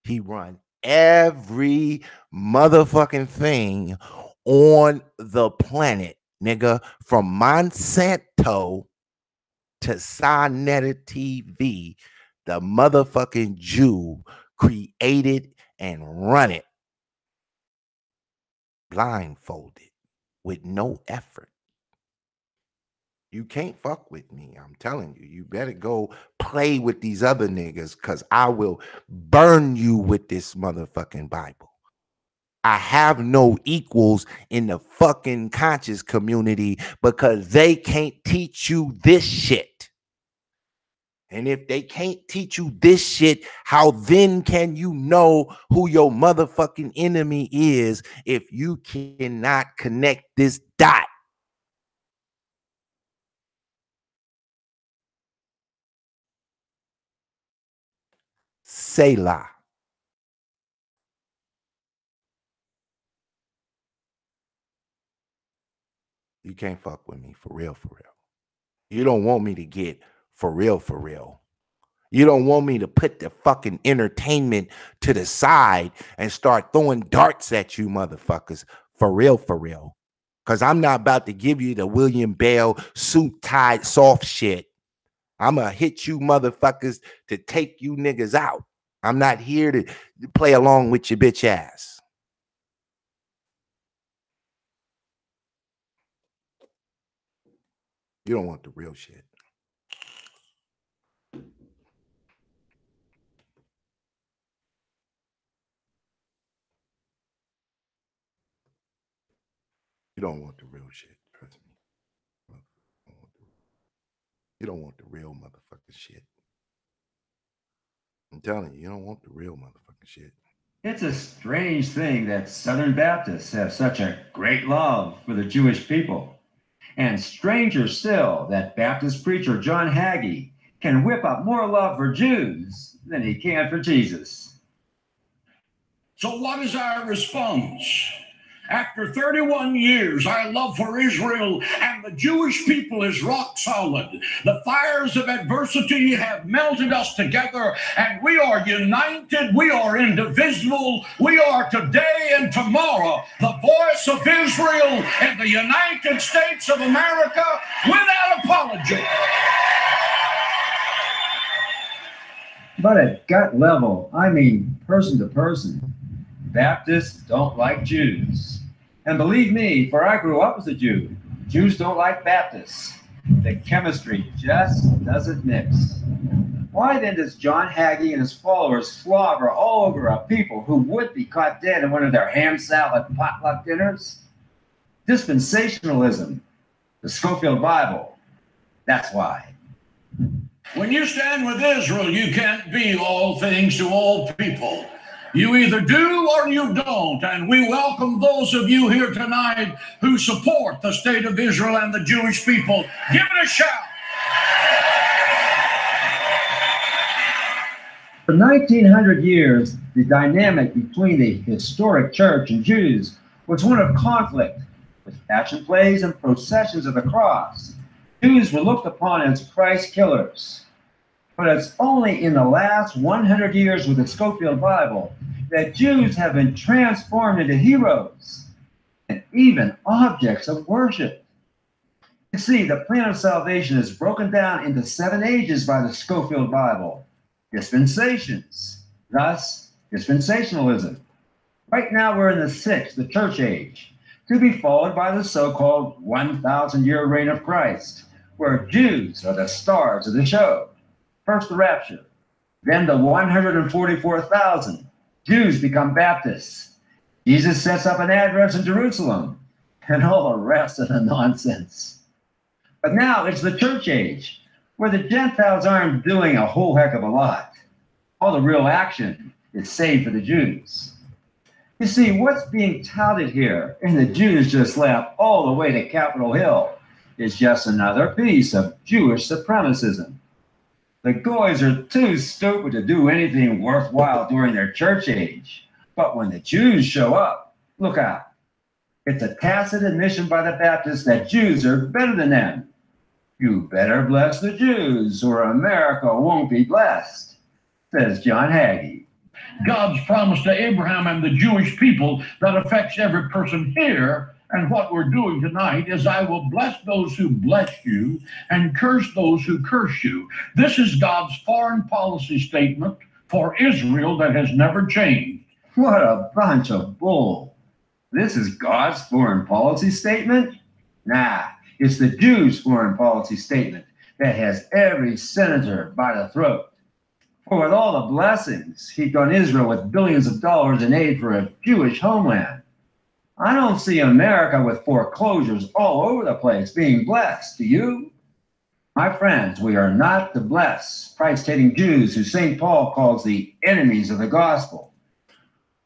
He run every motherfucking thing on the planet, nigga, from Monsanto to Sinetta TV. The motherfucking Jew created and run it blindfolded with no effort. You can't fuck with me. I'm telling you, you better go play with these other niggas because I will burn you with this motherfucking Bible. I have no equals in the fucking conscious community because they can't teach you this shit. And if they can't teach you this shit, how then can you know who your motherfucking enemy is if you cannot connect this dot? Selah. You can't fuck with me for real, for real. You don't want me to get for real, for real. You don't want me to put the fucking entertainment to the side and start throwing darts at you motherfuckers for real, for real. Because I'm not about to give you the William Bell suit-tied soft shit. I'm going to hit you motherfuckers to take you niggas out. I'm not here to play along with your bitch ass. You don't want the real shit. You don't want the real shit. Trust me. You don't want the real motherfucking shit. I'm telling you, you don't want the real motherfucking shit. It's a strange thing that Southern Baptists have such a great love for the Jewish people. And stranger still that Baptist preacher John Hagee can whip up more love for Jews than he can for Jesus. So what is our response? After 31 years, our love for Israel and the Jewish people is rock solid. The fires of adversity have melted us together, and we are united. We are indivisible. We are today and tomorrow the voice of Israel in the United States of America without apology. But at gut level, I mean person to person, Baptists don't like Jews. And believe me, for I grew up as a Jew, Jews don't like Baptists. The chemistry just doesn't mix. Why then does John Hagee and his followers slobber all over a people who would be caught dead in one of their ham salad potluck dinners? Dispensationalism, the Schofield Bible, that's why. When you stand with Israel, you can't be all things to all people. You either do or you don't, and we welcome those of you here tonight who support the state of Israel and the Jewish people. Give it a shout. For 1900 years, the dynamic between the historic church and Jews was one of conflict, with passion plays and processions of the cross. Jews were looked upon as Christ killers. But it's only in the last 100 years with the Schofield Bible that Jews have been transformed into heroes and even objects of worship. You see, the plan of salvation is broken down into 7 ages by the Schofield Bible. Dispensations, thus dispensationalism. Right now we're in the 6th, the church age, to be followed by the so-called 1,000-year reign of Christ, where Jews are the stars of the show. First the rapture, then the 144,000 Jews become Baptists. Jesus sets up an address in Jerusalem, and all the rest of the nonsense. But now it's the church age, where the Gentiles aren't doing a whole heck of a lot. All the real action is saved for the Jews. You see, what's being touted here, and the Jews just laugh all the way to Capitol Hill, is just another piece of Jewish supremacism. The Goys are too stupid to do anything worthwhile during their church age. But when the Jews show up, look out. It's a tacit admission by the Baptists that Jews are better than them. You better bless the Jews or America won't be blessed, says John Hagee. God's promise to Abraham and the Jewish people that affects every person here. And what we're doing tonight is I will bless those who bless you and curse those who curse you. This is God's foreign policy statement for Israel that has never changed. What a bunch of bull. This is God's foreign policy statement? Nah, it's the Jews' foreign policy statement that has every senator by the throat. For with all the blessings heaped on Israel with billions of dollars in aid for a Jewish homeland, I don't see America with foreclosures all over the place being blessed, do you? My friends, we are not to bless Christ-hating Jews who St. Paul calls the enemies of the gospel.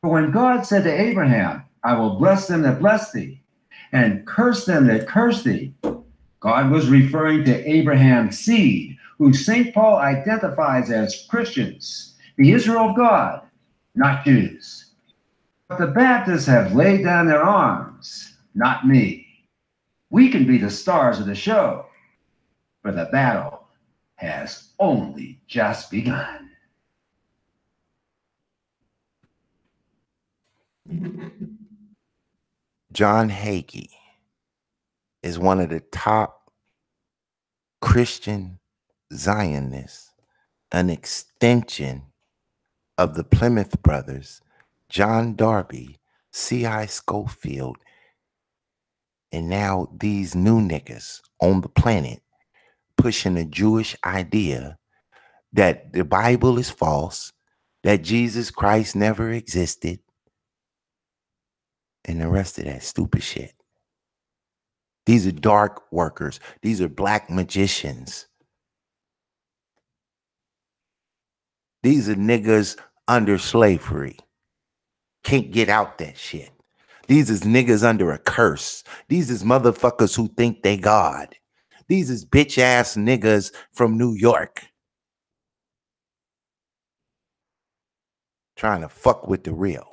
For when God said to Abraham, I will bless them that bless thee, and curse them that curse thee, God was referring to Abraham's seed, who St. Paul identifies as Christians, the Israel of God, not Jews. But the Baptists have laid down their arms, not me. We can be the stars of the show, for the battle has only just begun. John Hagee is one of the top Christian Zionists, an extension of the Plymouth Brothers, John Darby, C.I. Schofield, and now these new niggas on the planet pushing a Jewish idea that the Bible is false, that Jesus Christ never existed, and the rest of that stupid shit. These are dark workers. These are black magicians. These are niggas under slavery. Can't get out that shit. These is niggas under a curse. These is motherfuckers who think they God. These is bitch ass niggas from New York trying to fuck with the real.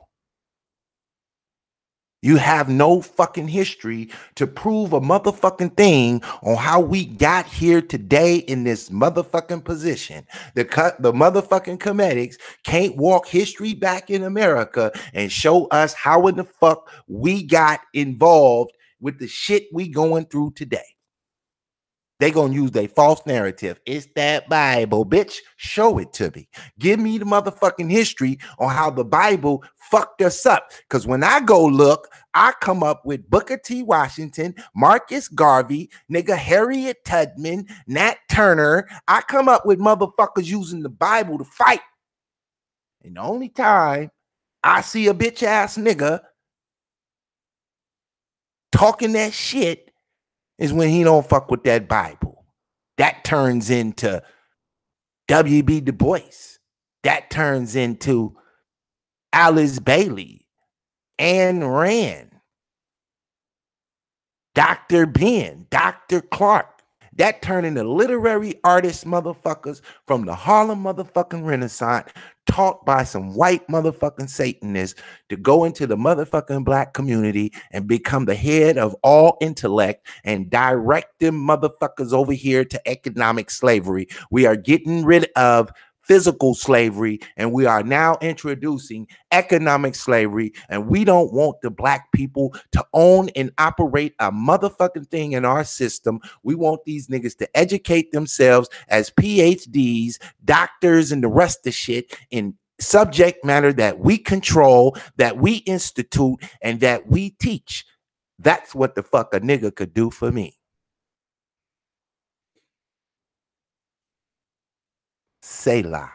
You have no fucking history to prove a motherfucking thing on how we got here today in this motherfucking position. The motherfucking comedics can't walk history back in America and show us how in the fuck we got involved with the shit we going through today. They gonna use their false narrative. It's that Bible, bitch. Show it to me. Give me the motherfucking history on how the Bible fucked us up. Because when I go look, I come up with Booker T. Washington, Marcus Garvey, nigga Harriet Tubman, Nat Turner. I come up with motherfuckers using the Bible to fight. And the only time I see a bitch ass nigga talking that shit is when he don't fuck with that Bible. That turns into W.B. Du Bois. That turns into Alice Bailey, Ayn Rand, Dr. Ben, Dr. Clark. That turned into literary artist motherfuckers from the Harlem motherfucking Renaissance, taught by some white motherfucking Satanists to go into the motherfucking black community and become the head of all intellect and direct them motherfuckers over here to economic slavery. We are getting rid of physical slavery, and we are now introducing economic slavery, and we don't want the black people to own and operate a motherfucking thing in our system. We want these niggas to educate themselves as PhDs, doctors, and the rest of the shit in subject matter that we control, that we institute, and that we teach. That's what the fuck a nigga could do for me. Selah.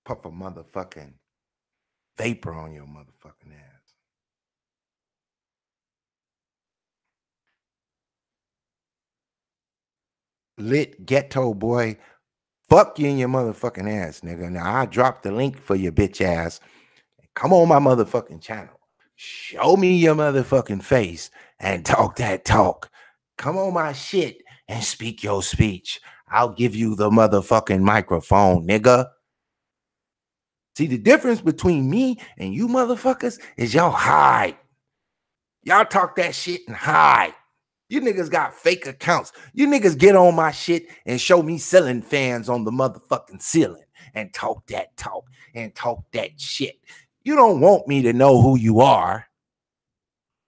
Puff a motherfucking vapor on your motherfucking ass. Lit ghetto boy. Fuck you in your motherfucking ass, nigga. Now I dropped the link for your bitch ass. Come on my motherfucking channel. Show me your motherfucking face and talk that talk. Come on my shit and speak your speech. I'll give you the motherfucking microphone, nigga. See, the difference between me and you motherfuckers is y'all hide. Y'all talk that shit and hide. You niggas got fake accounts. You niggas get on my shit and show me ceiling fans on the motherfucking ceiling and talk that talk and talk that shit. You don't want me to know who you are.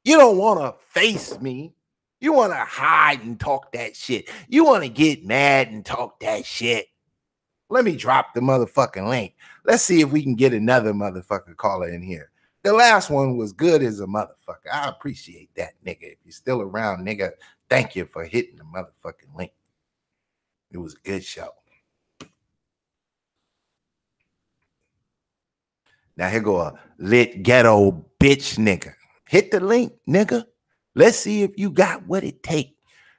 You don't want to face me. You want to hide and talk that shit. You want to get mad and talk that shit. Let me drop the motherfucking link. Let's see if we can get another motherfucker caller in here. The last one was good as a motherfucker. I appreciate that, nigga. If you're still around, nigga, thank you for hitting the motherfucking link. It was a good show. Now here go a lit ghetto bitch nigga. Hit the link, nigga. Let's see if you got what it takes.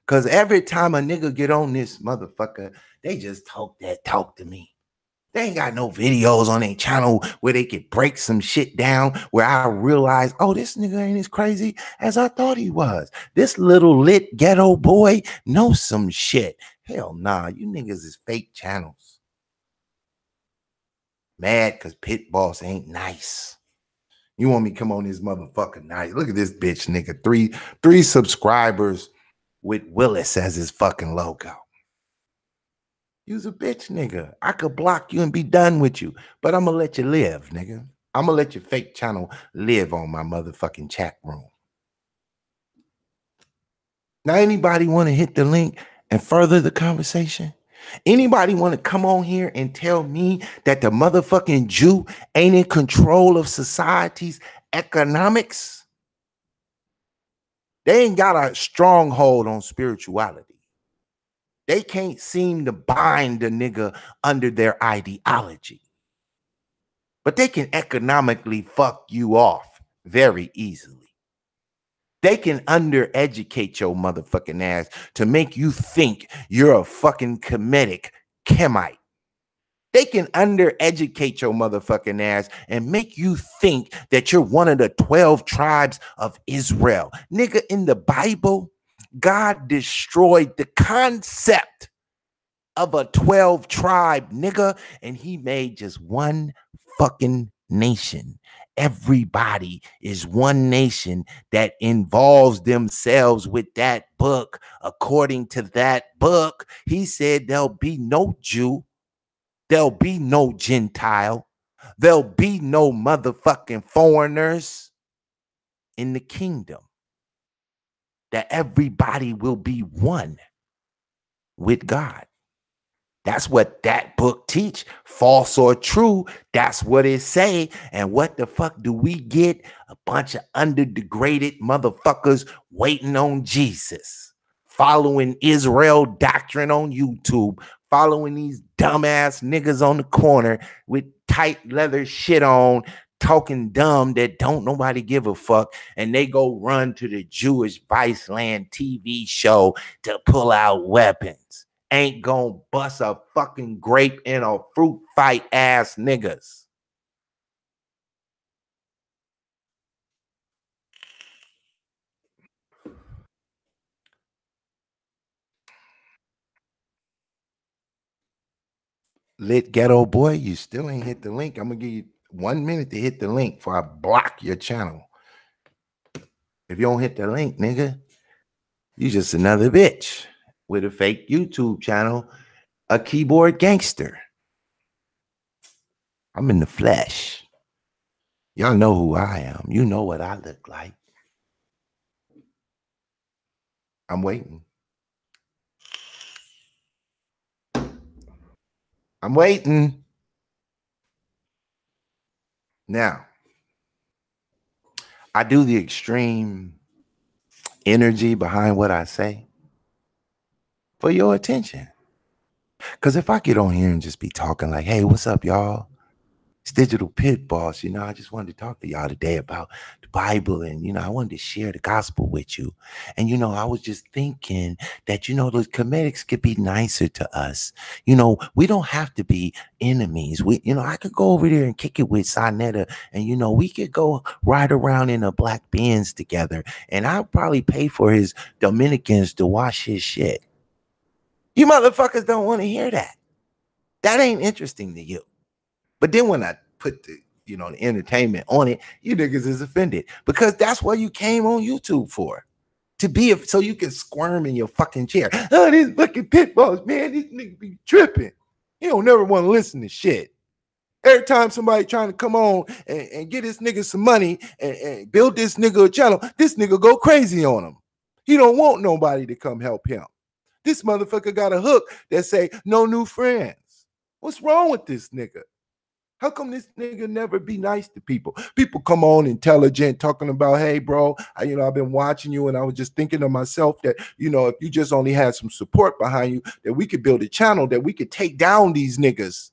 Because every time a nigga get on this motherfucker, they just talk that talk to me. They ain't got no videos on their channel where they could break some shit down where I realize, oh, this nigga ain't as crazy as I thought he was. This little lit ghetto boy knows some shit. Hell nah, you niggas is fake channels. Mad because Pit Boss ain't nice. You want me to come on this motherfucker nice? Look at this bitch, nigga. Three subscribers with Willis as his fucking logo. You's a bitch, nigga. I could block you and be done with you, but I'm gonna let you live, nigga. I'm gonna let your fake channel live on my motherfucking chat room. Now, anybody want to hit the link and further the conversation? Anybody want to come on here and tell me that the motherfucking Jew ain't in control of society's economics? They ain't got a stronghold on spirituality. They can't seem to bind the nigga under their ideology. But they can economically fuck you off very easily. They can undereducate your motherfucking ass to make you think you're a fucking Kemetic Kemite. They can undereducate your motherfucking ass and make you think that you're one of the 12 tribes of Israel. Nigga, in the Bible, God destroyed the concept of a 12 tribe, nigga, and he made just one fucking nation. Everybody is one nation that involves themselves with that book. According to that book, he said there'll be no Jew, there'll be no Gentile, there'll be no motherfucking foreigners in the kingdom. That everybody will be one with God. That's what that book teach. False or true, that's what it say. And what the fuck do we get? A bunch of underdegraded motherfuckers waiting on Jesus, following Israel doctrine on YouTube, following these dumbass niggas on the corner with tight leather shit on, talking dumb that don't nobody give a fuck, and they go run to the Jewish Viceland TV show to pull out weapons. Ain't gonna bust a fucking grape in a fruit fight ass niggas. Lit ghetto boy, you still ain't hit the link. I'm gonna give you 1 minute to hit the link before I block your channel. If you don't hit the link, nigga, you just another bitch with a fake YouTube channel, a keyboard gangster. I'm in the flesh. Y'all know who I am. You know what I look like. I'm waiting. I'm waiting. Now, I do the extreme energy behind what I say for your attention. Because if I get on here and just be talking like, hey, what's up, y'all? It's Digital Pit Boss. You know, I just wanted to talk to y'all today about the Bible. And, you know, I wanted to share the gospel with you. And, you know, I was just thinking that, you know, those comedics could be nicer to us. You know, we don't have to be enemies. You know, I could go over there and kick it with Sonetta. And, you know, we could go ride around in a black Benz together. And I'll probably pay for his Dominicans to wash his shit. You motherfuckers don't want to hear that. That ain't interesting to you. But then when I put the, you know, the entertainment on it, you niggas is offended because that's what you came on YouTube for. To be so you can squirm in your fucking chair. Oh, these fucking pit bulls, man, these niggas be tripping. You don't never want to listen to shit. Every time somebody trying to come on and get this nigga some money and build this nigga a channel, this nigga go crazy on him. He don't want nobody to come help him. This motherfucker got a hook that say no new friends. What's wrong with this nigga? How come this nigga never be nice to people? People come on intelligent talking about, hey, bro, I've been watching you and I was just thinking to myself that, you know, if you just only had some support behind you, that we could build a channel that we could take down these niggas.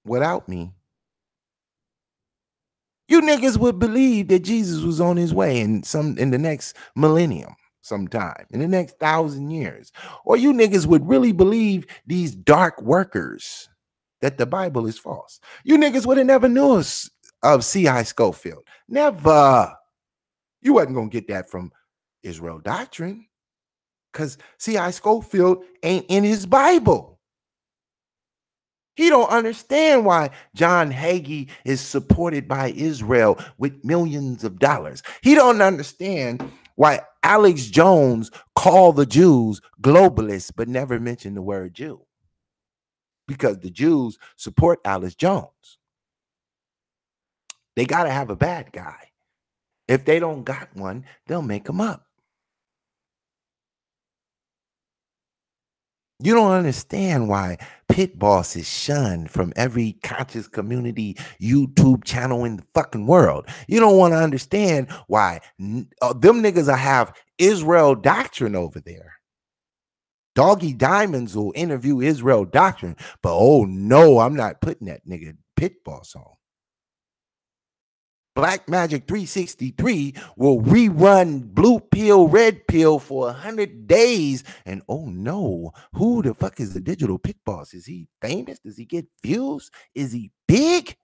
Without me, you niggas would believe that Jesus was on his way in the next millennium. sometime in the next 1,000 years, or you niggas would really believe these dark workers that the Bible is false. You niggas would have never knew of C.I. Scofield. Never. You wasn't going to get that from Israel Doctrine because C.I. Scofield ain't in his Bible. He don't understand why John Hagee is supported by Israel with millions of dollars. He don't understand why Alex Jones called the Jews globalists but never mentioned the word Jew. Because the Jews support Alex Jones. They got to have a bad guy. If they don't got one, they'll make him up. You don't understand why Pit Boss is shunned from every conscious community YouTube channel in the fucking world. You don't want to understand why them niggas have Israel Doctrine over there. Doggy Diamonds will interview Israel Doctrine, but oh no, I'm not putting that nigga Pit Boss on. Black Magic 363 will rerun Blue Pill, Red Pill for 100 days. And oh no, who the fuck is the digital Pit Boss? Is he famous? Does he get views? Is he big?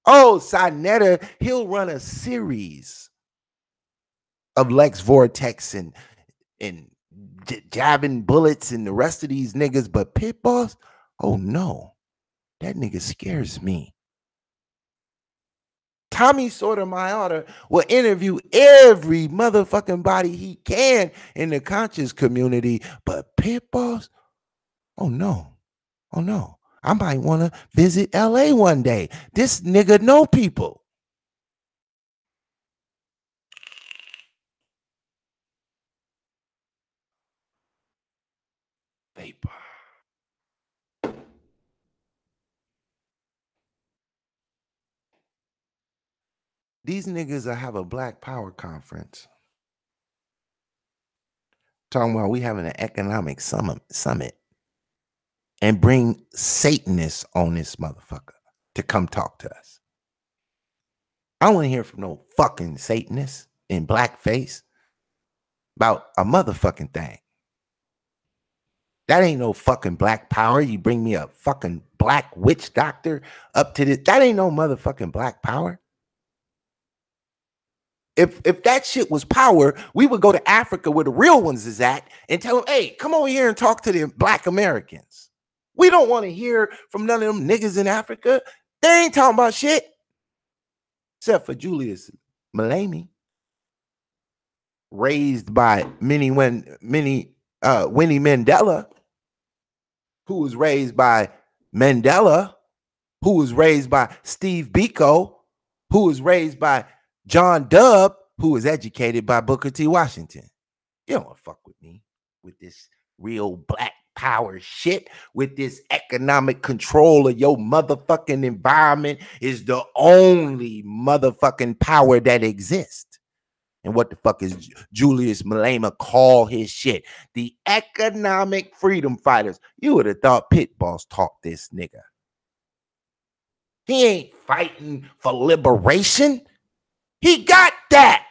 Oh, Sinetta, he'll run a series of Lex Vortex and jabbing bullets and the rest of these niggas. But Pit Boss, oh no, that nigga scares me. Tommy Sotomayor will interview every motherfucking body he can in the conscious community. But Pit Boss, oh no. I might want to visit LA one day. This nigga know people. Vapor. These niggas will have a Black Power conference. Talking about we having an economic summit and bring Satanists on this motherfucker to come talk to us. I don't want to hear from no fucking Satanist in blackface about a motherfucking thing. That ain't no fucking Black Power. You bring me a fucking black witch doctor up to this. That ain't no motherfucking Black Power. If that shit was power, we would go to Africa where the real ones is at and tell them, hey, come over here and talk to the Black Americans. We don't want to hear from none of them niggas in Africa. They ain't talking about shit. Except for Julius Malemi, raised by Winnie Mandela, who was raised by Mandela, who was raised by Steve Biko, who was raised by John Dubb, who was educated by Booker T. Washington. You don't want to fuck with me with this real Black Power shit, with this economic control of your motherfucking environment is the only motherfucking power that exists. And what the fuck is Julius Malema call his shit? The economic freedom fighters. You would have thought Pit Boss taught this nigga. He ain't fighting for liberation. He got that.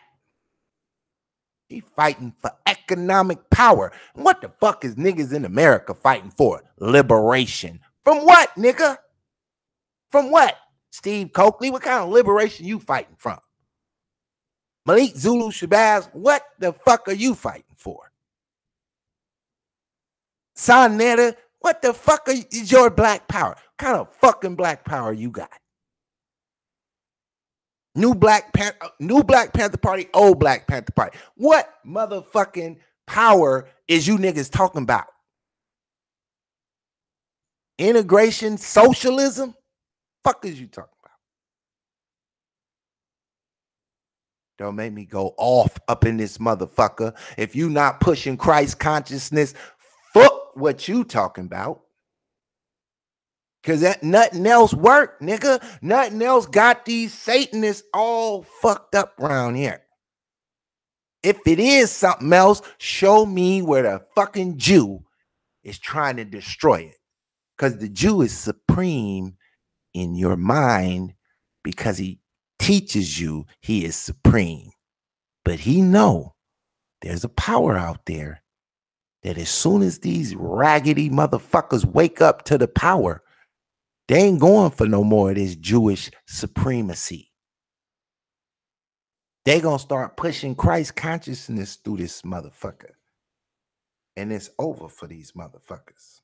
He fighting for economic power. What the fuck is niggas in America fighting for? Liberation. From what, nigga? From what? Steve Coakley, what kind of liberation you fighting from? Malik Zulu Shabazz, what the fuck are you fighting for? Sonetta, what the fuck is your Black Power? What kind of fucking Black Power you got? New Black Panther Party, old Black Panther Party. What motherfucking power is you niggas talking about? Integration, socialism? Fuck is you talking about? Don't make me go off up in this motherfucker. If you not pushing Christ consciousness, fuck what you talking about. Because that nothing else worked, nigga. Nothing else got these Satanists all fucked up around here. If it is something else, show me where the fucking Jew is trying to destroy it. Because the Jew is supreme in your mind because he teaches you he is supreme. But he know there's a power out there that as soon as these raggedy motherfuckers wake up to the power, they ain't going for no more of this Jewish supremacy. They gonna start pushing Christ consciousness through this motherfucker. And it's over for these motherfuckers.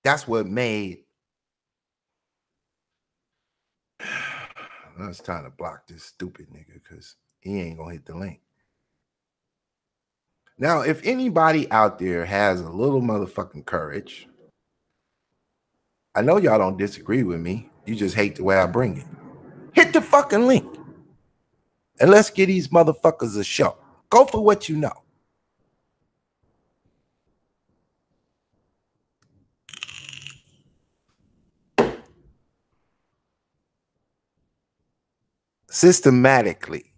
That's what made... It's time to block this stupid nigga because he ain't gonna hit the link. Now, if anybody out there has a little motherfucking courage, I know y'all don't disagree with me. You just hate the way I bring it. Hit the fucking link. And let's give these motherfuckers a show. Go for what you know. Systematically,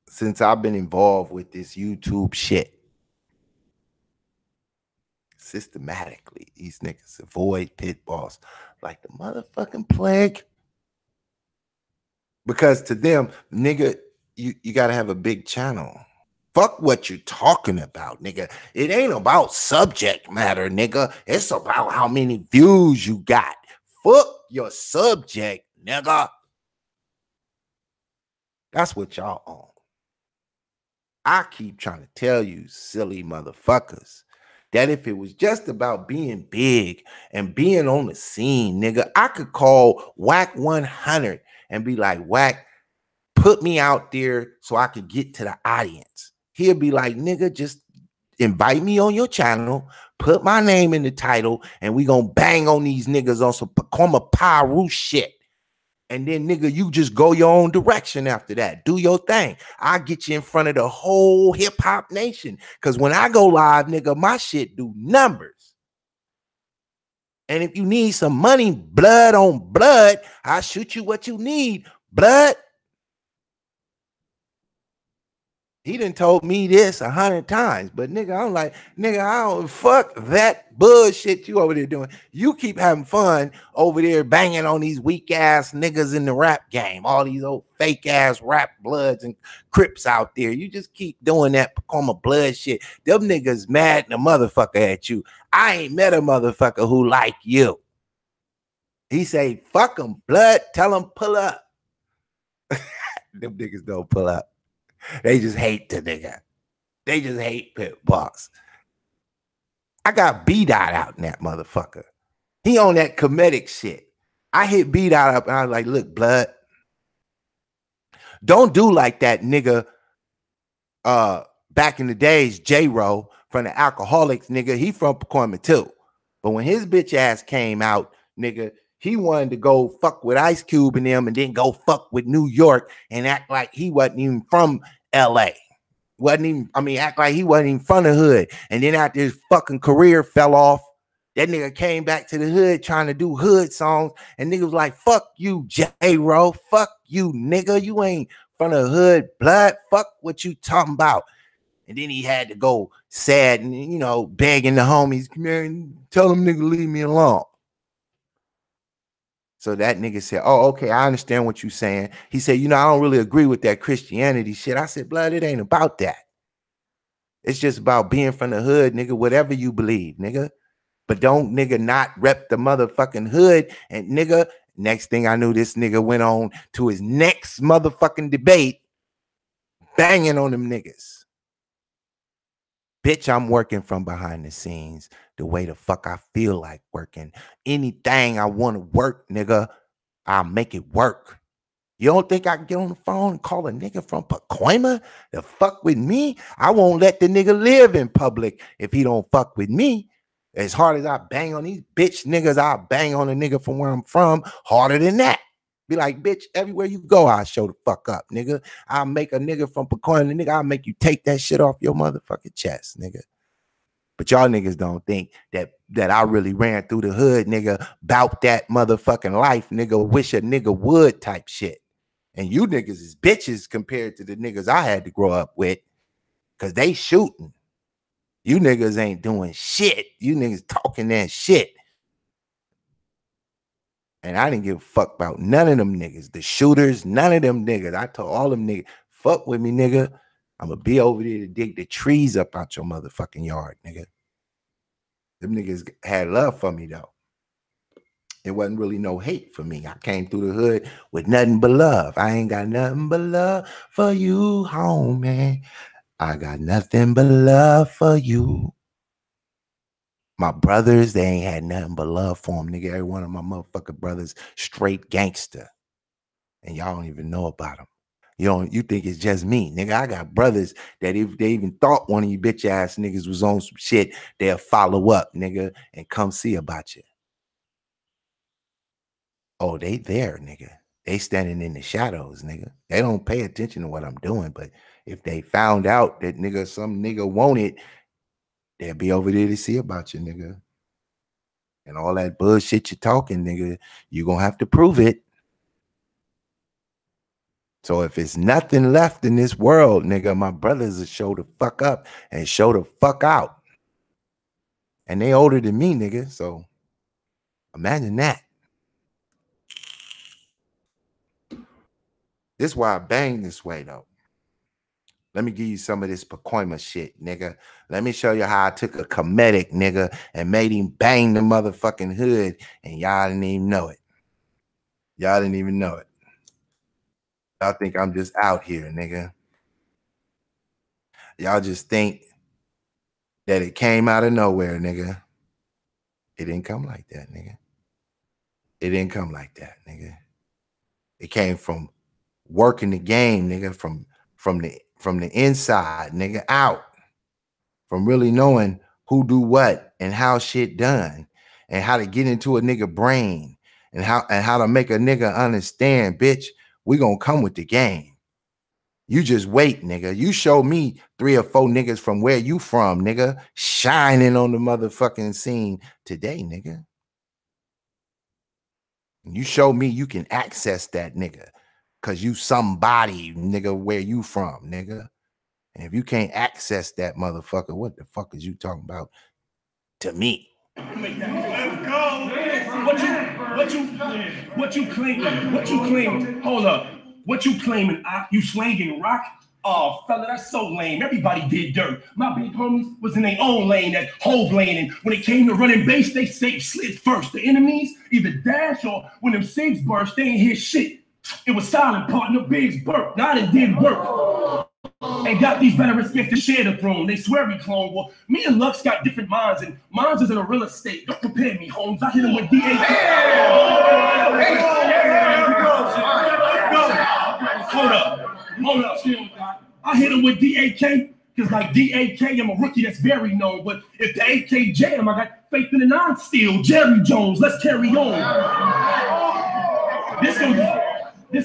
since I've been involved with this YouTube shit, systematically, these niggas avoid pit boss like the motherfucking plague. Because to them, nigga, you gotta have a big channel. Fuck what you talking about, nigga. It ain't about subject matter, nigga. It's about how many views you got. Fuck your subject, nigga. That's what y'all on. I keep trying to tell you, silly motherfuckers, that if it was just about being big and being on the scene, nigga, I could call Whack 100 and be like, Whack, put me out there so I could get to the audience. He'll be like, nigga, just invite me on your channel, put my name in the title, and we gonna bang on these niggas on some Pacoma Pyru shit. And then, nigga, you just go your own direction after that. Do your thing. I get you in front of the whole hip-hop nation. Because when I go live, nigga, my shit do numbers. And if you need some money, blood on blood, I'll shoot you what you need, blood. He done told me this 100 times, but nigga, I'm like, nigga, I don't fuck that bullshit you over there doing. You keep having fun over there banging on these weak ass niggas in the rap game, all these old fake ass rap bloods and Crips out there. You just keep doing that Pacoma blood shit. Them niggas mad the motherfucker at you. I ain't met a motherfucker who like you. He say, fuck them, blood, tell them pull up. Them niggas don't pull up. They just hate the nigga. They just hate Pit Boss. I got B-Dot out in that motherfucker. He on that comedic shit. I hit B-Dot up and I was like, look, blood, don't do like that nigga back in the days, J-Ro from the Alcoholics, nigga. He from Pacoma too. But when his bitch ass came out, nigga, he wanted to go fuck with Ice Cube and them and then go fuck with New York and act like he wasn't even from LA. Act like he wasn't even from the hood. And then after his fucking career fell off, that nigga came back to the hood trying to do hood songs. And nigga was like, fuck you, J-Ro. Fuck you, nigga. You ain't from the hood, blood. Fuck what you talking about. And then he had to go sad and, you know, begging the homies, man, tell them nigga leave me alone. So that nigga said, oh, okay, I understand what you're saying. He said, you know, I don't really agree with that Christianity shit. I said, blood, it ain't about that. It's just about being from the hood, nigga, whatever you believe, nigga. But don't, nigga, not rep the motherfucking hood. And, nigga, next thing I knew, this nigga went on to his next motherfucking debate, banging on them niggas. Bitch, I'm working from behind the scenes the way the fuck I feel like working. Anything I want to work, nigga, I'll make it work. You don't think I can get on the phone and call a nigga from Pacoma to fuck with me? I won't let the nigga live in public if he don't fuck with me. As hard as I bang on these bitch niggas, I'll bang on a nigga from where I'm from harder than that. Be like, bitch, everywhere you go, I'll show the fuck up, nigga. I'll make a nigga from Pacoma, nigga, I'll make you take that shit off your motherfucking chest, nigga. But y'all niggas don't think that I really ran through the hood, nigga, bout that motherfucking life, nigga, wish a nigga would type shit. And you niggas is bitches compared to the niggas I had to grow up with, because they shooting. You niggas ain't doing shit. You niggas talking that shit. And I didn't give a fuck about none of them niggas. The shooters, none of them niggas. I told all them niggas, fuck with me, nigga. I'm gonna be over there to dig the trees up out your motherfucking yard, nigga. Them niggas had love for me though. It wasn't really no hate for me. I came through the hood with nothing but love. I ain't got nothing but love for you, homie. I got nothing but love for you. My brothers, they ain't had nothing but love for them, nigga. Every one of my motherfucking brothers, straight gangster. And y'all don't even know about them. You think it's just me, nigga. I got brothers that if they even thought one of you bitch ass niggas was on some shit, they'll follow up, nigga, and come see about you. Oh, they there, nigga. They standing in the shadows, nigga. They don't pay attention to what I'm doing, but if they found out that nigga, some nigga wanted, they'll be over there to see about you, nigga. And all that bullshit you're talking, nigga, you're gonna have to prove it. So if it's nothing left in this world, nigga, my brothers will show the fuck up and show the fuck out. And they older than me, nigga. So imagine that. This is why I bang this way, though. Let me give you some of this Pacoima shit, nigga. Let me show you how I took a comedic, nigga, and made him bang the motherfucking hood, and y'all didn't even know it. Y'all didn't even know it. Y'all think I'm just out here, nigga. Y'all just think that it came out of nowhere, nigga. It didn't come like that, nigga. It didn't come like that, nigga. It came from working the game, nigga, from the inside, nigga, out. From really knowing who do what and how shit done and how to get into a nigga brain and how to make a nigga understand, bitch, we gonna come with the game. You just wait, nigga. You show me 3 or 4 niggas from where you from, nigga, shining on the motherfucking scene today, nigga. You show me you can access that nigga because you somebody, nigga, where you from, nigga. And if you can't access that motherfucker, what the fuck is you talking about to me? Let's go. What you claiming? Hold up. What you claiming? You slanging rock? Oh, fella, that's so lame. Everybody did dirt. My big homies was in their own lane, that Hove lane, and when it came to running base, they slid first. The enemies either dash or when them cigs burst, they ain't hear shit. It was silent, partner. Biggs burp. Now it did work. And got these veterans scared to share the throne. They swear we clone. Well, me and Lux got different minds, and mine's is in a real estate. Don't compare me, Holmes. I hit him with DA. Hold up. I hit him with DAK because like DAK, I'm a rookie that's very known. But if the AK jam, I got faith in the non-steel. Jerry Jones, let's carry on. This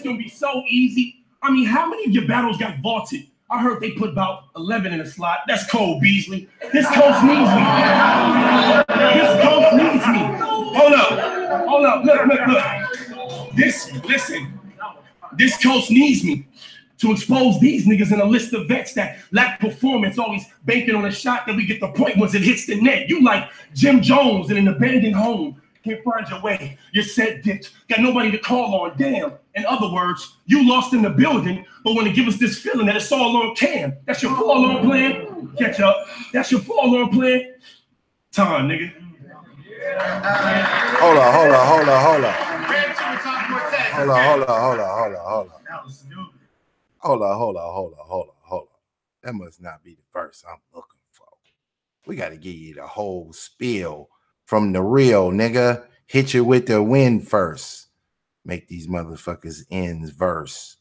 gonna be so easy. I mean, how many of your battles got vaulted? I heard they put about 11 in a slot. That's Cole Beasley. This coach needs me. Hold up. Look. This coach needs me to expose these niggas in a list of vets that lack performance, always banking on a shot that we get the point once it hits the net. You like Jim Jones in an abandoned home. Can't find your way. You're set dipped. Got nobody to call on. Damn. In other words, you lost in the building, but want to give us this feeling that it's all on Cam. That's your forlorn plan. Catch up. That's your forlorn plan. Time, nigga. Hold on. That must not be the verse I'm looking for. We got to give you the whole spiel from the real, nigga. Hit you with the win first. Make these motherfuckers ends verse.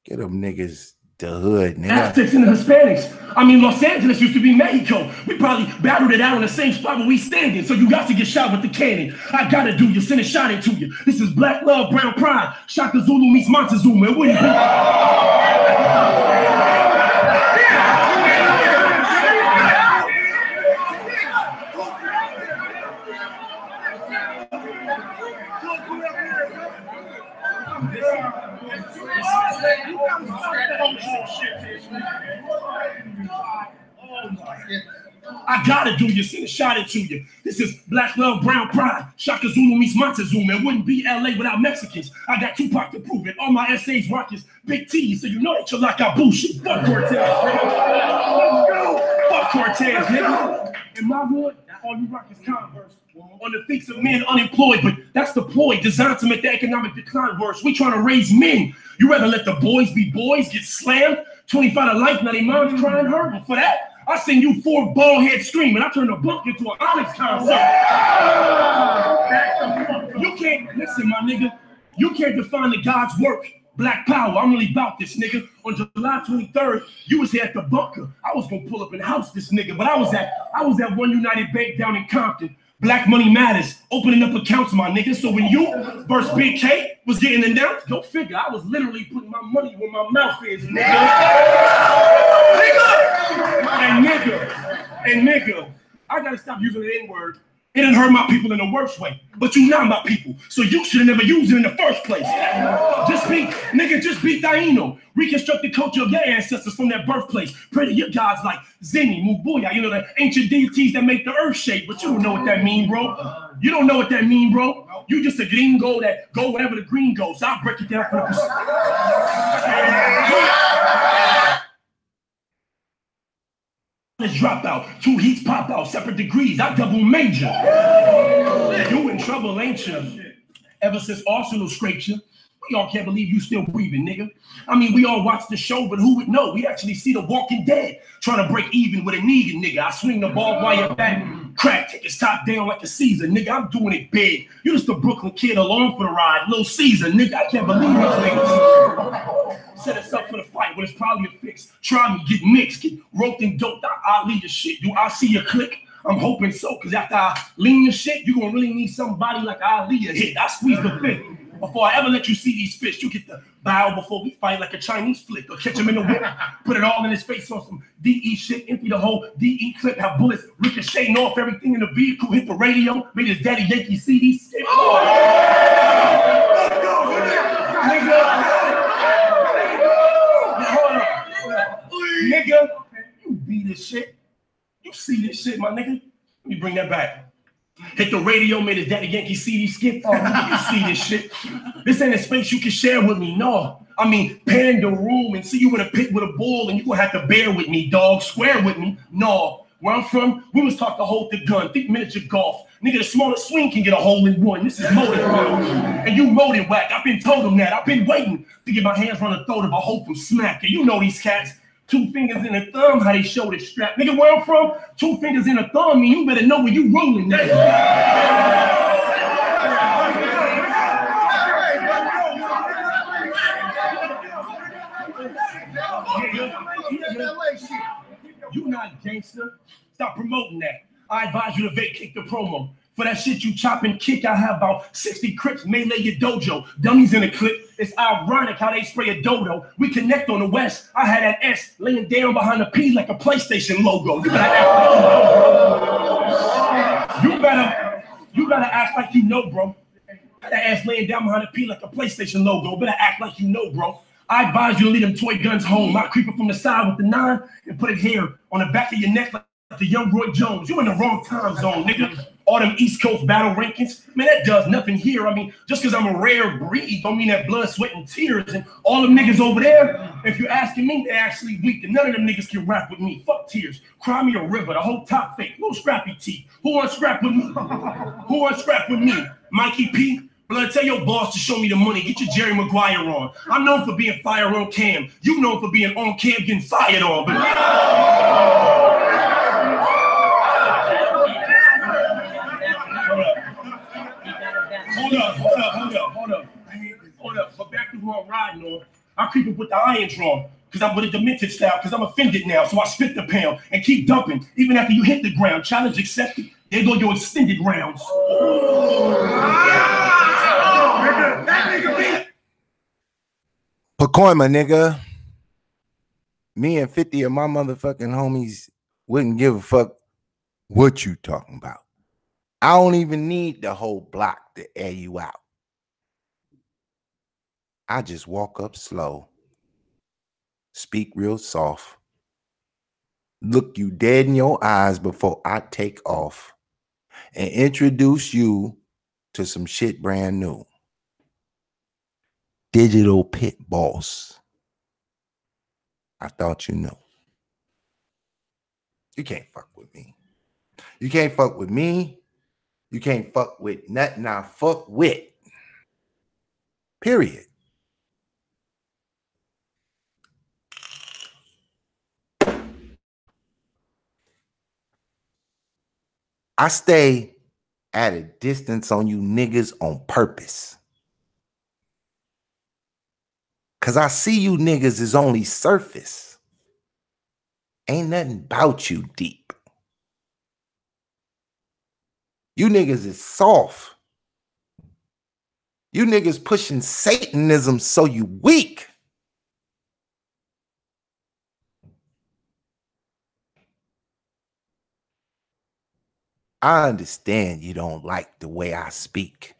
Get them niggas the hood, nigga. Aztecs and the Hispanics. I mean, Los Angeles used to be Mexico. We probably battled it out in the same spot where we standing. So you got to get shot with the cannon. I gotta do you. Send a shot into you. This is Black Love, Brown Pride. Shaka Zulu meets Montezuma. It wouldn't be. I gotta do you, send a shot into you. This is Black Love, Brown Pride. Shaka Zulu meets Montezuma. It wouldn't be LA without Mexicans. I got Tupac to prove it. All my essays rockets big T's, so you know that you're like I bullshit. Fuck Cortez, nigga. Fuck Cortez, nigga. In my hood, all you rock is Converse. On the feet of men unemployed, but that's the ploy designed to make the economic decline worse. We trying to raise men. You rather let the boys be boys, get slammed, 25 to life, now they mom's crying hurting. For that, I send you 4 bald heads screaming. I turn the bunk into an Onyx concert. You can't, listen, my nigga, you can't define the God's work. Black power, I'm really about this, nigga. On July 23rd, you was here at the bunker. I was gonna pull up and house this nigga, but I was at One United Bank down in Compton. Black money matters, opening up accounts, my nigga. So when you versus Big K was getting announced, go figure, I was literally putting my money where my mouth is, nigga. And nigga, I gotta stop using the N-word. It didn't hurt my people in the worst way, but you not my people, so you should have never used it in the first place. Just be Taino. Reconstruct the culture of your ancestors from their birthplace. Pray to your gods like Zeni, Mubuya, you know, the ancient deities that make the earth shake, but you don't know what that mean, bro. You don't know what that mean, bro. You just a gringo that go wherever the green goes. I'll break it down for the drop out, 2 heats pop out, separate degrees. I double major. You in trouble, ain't you? Ever since Arsenal scraped you, we all can't believe you still breathing, nigga. I mean, we all watch the show, but who would know? We actually see The Walking Dead trying to break even with a Negan, nigga. I swing the ball while you're back, crack, take his top down like a Caesar, nigga. I'm doing it big. You just a Brooklyn kid along for the ride, Little Caesar, nigga. I can't believe these niggas. Set us up for the fight, but it's probably a fix. Try me, get mixed, get roped and doped. I'll lead your shit. Do I see your click? I'm hoping so, because after I lean your shit, you're going to really need somebody like Ali to hit. I squeeze the fifth. Before I ever let you see these fish, you get the bow before we fight like a Chinese flick, or catch him in the whip, put it all in his face on some DE shit, empty the whole DE clip, have bullets ricocheting off everything in the vehicle, hit the radio, made his daddy Yankee CD skip. Let's go, nigga, you beat this shit. You see this shit, my nigga. Let me bring that back. Hit the radio, made his daddy Yankee CD skip. Oh, you see this shit. This ain't a space you can share with me, no. I mean, pan the room and see you in a pit with a ball and you gonna have to bear with me, dog. Square with me, no. Where I'm from, we was taught to hold the gun. Think miniature golf. Nigga, the smallest swing can get a hole in one. This is molded, and you molded whack. I've been told them that. I've been waiting to get my hands on the throat of a hoe from smack. And you know these cats. 2 fingers in a thumb, how they show the strap. Nigga, where I'm from, 2 fingers in a thumb, mean you better know where you rolling, nigga. You not gangster. Stop promoting that. I advise you to vacate the promo. For that shit you chop and kick, I have about 60 Crips melee your dojo. Dummies in the clip. It's ironic how they spray a dodo. We connect on the west. I had that S laying down behind the P like a PlayStation logo. You better act like you know, bro. That ass laying down behind the P like a PlayStation logo. Better act like you know, bro. I advise you to leave them toy guns home. I creep it from the side with the 9 and put it here on the back of your neck like the young Roy Jones. You in the wrong time zone, nigga. All them East Coast battle rankings, man, that does nothing here. I mean, just because I'm a rare breed don't mean that blood, sweat, and tears. And all them niggas over there, if you're asking me, they're actually weak. And none of them niggas can rap with me. Fuck tears. Cry me a river, the whole top fake. Little scrappy teeth. Who wants scrap with me? Who wants scrap with me? Mikey P? Blood, tell your boss to show me the money. Get your Jerry Maguire on. I'm known for being fire on cam. You known for being on cam getting fired on. But Hold up. But back to who I'm riding on. I creep up with the iron draw. Because I'm with a demented style. Because I'm offended now. So I spit the pound and keep dumping. Even after you hit the ground. Challenge accepted. There go your extended rounds. Pacoima, nigga. Me and 50 of my motherfucking homies wouldn't give a fuck what you talking about. I don't even need the whole block to air you out. I just walk up slow, speak real soft, look you dead in your eyes before I take off and introduce you to some shit brand new. Digital Pitt boss. I thought you knew. You can't fuck with me. You can't fuck with me. You can't fuck with nothing I fuck with. Period. I stay at a distance on you niggas on purpose. Cause I see you niggas is only surface. Ain't nothing about you deep. You niggas is soft. You niggas pushing Satanism so you weak. I understand you don't like the way I speak.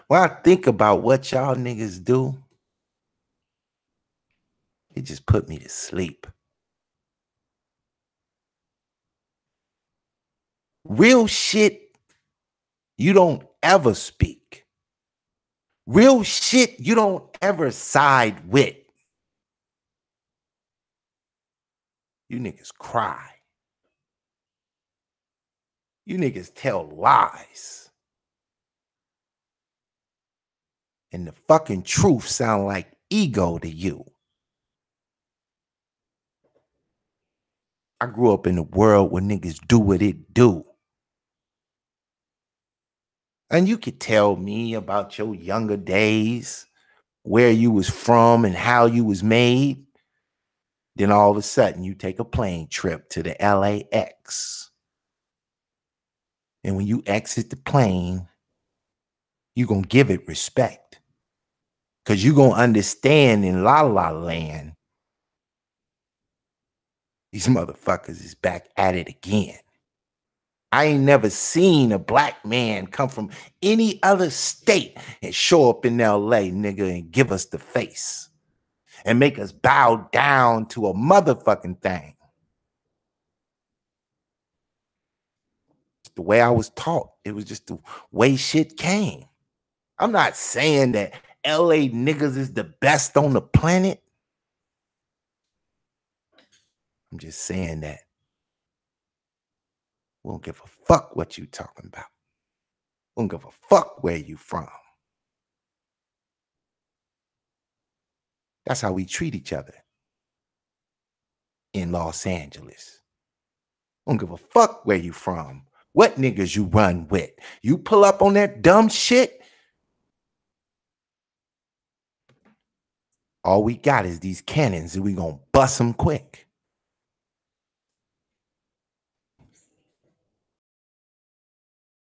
When I think about what y'all niggas do, it just put me to sleep. Real shit, you don't ever speak. Real shit, you don't ever side with. You niggas cry. You niggas tell lies. And the fucking truth sound like ego to you. I grew up in a world where niggas do what it do. And you could tell me about your younger days, where you was from and how you was made. Then all of a sudden you take a plane trip to the LAX. And when you exit the plane, you gonna give it respect. Cause you gonna understand in La La Land, these motherfuckers is back at it again. I ain't never seen a black man come from any other state and show up in LA, nigga, and give us the face and make us bow down to a motherfucking thing. The way I was taught, it was just the way shit came. I'm not saying that LA niggas is the best on the planet. I'm just saying that we don't give a fuck what you talking about. We don't give a fuck where you from. That's how we treat each other in Los Angeles. We don't give a fuck where you from, what niggas you run with. You pull up on that dumb shit, all we got is these cannons and we gonna bust them quick.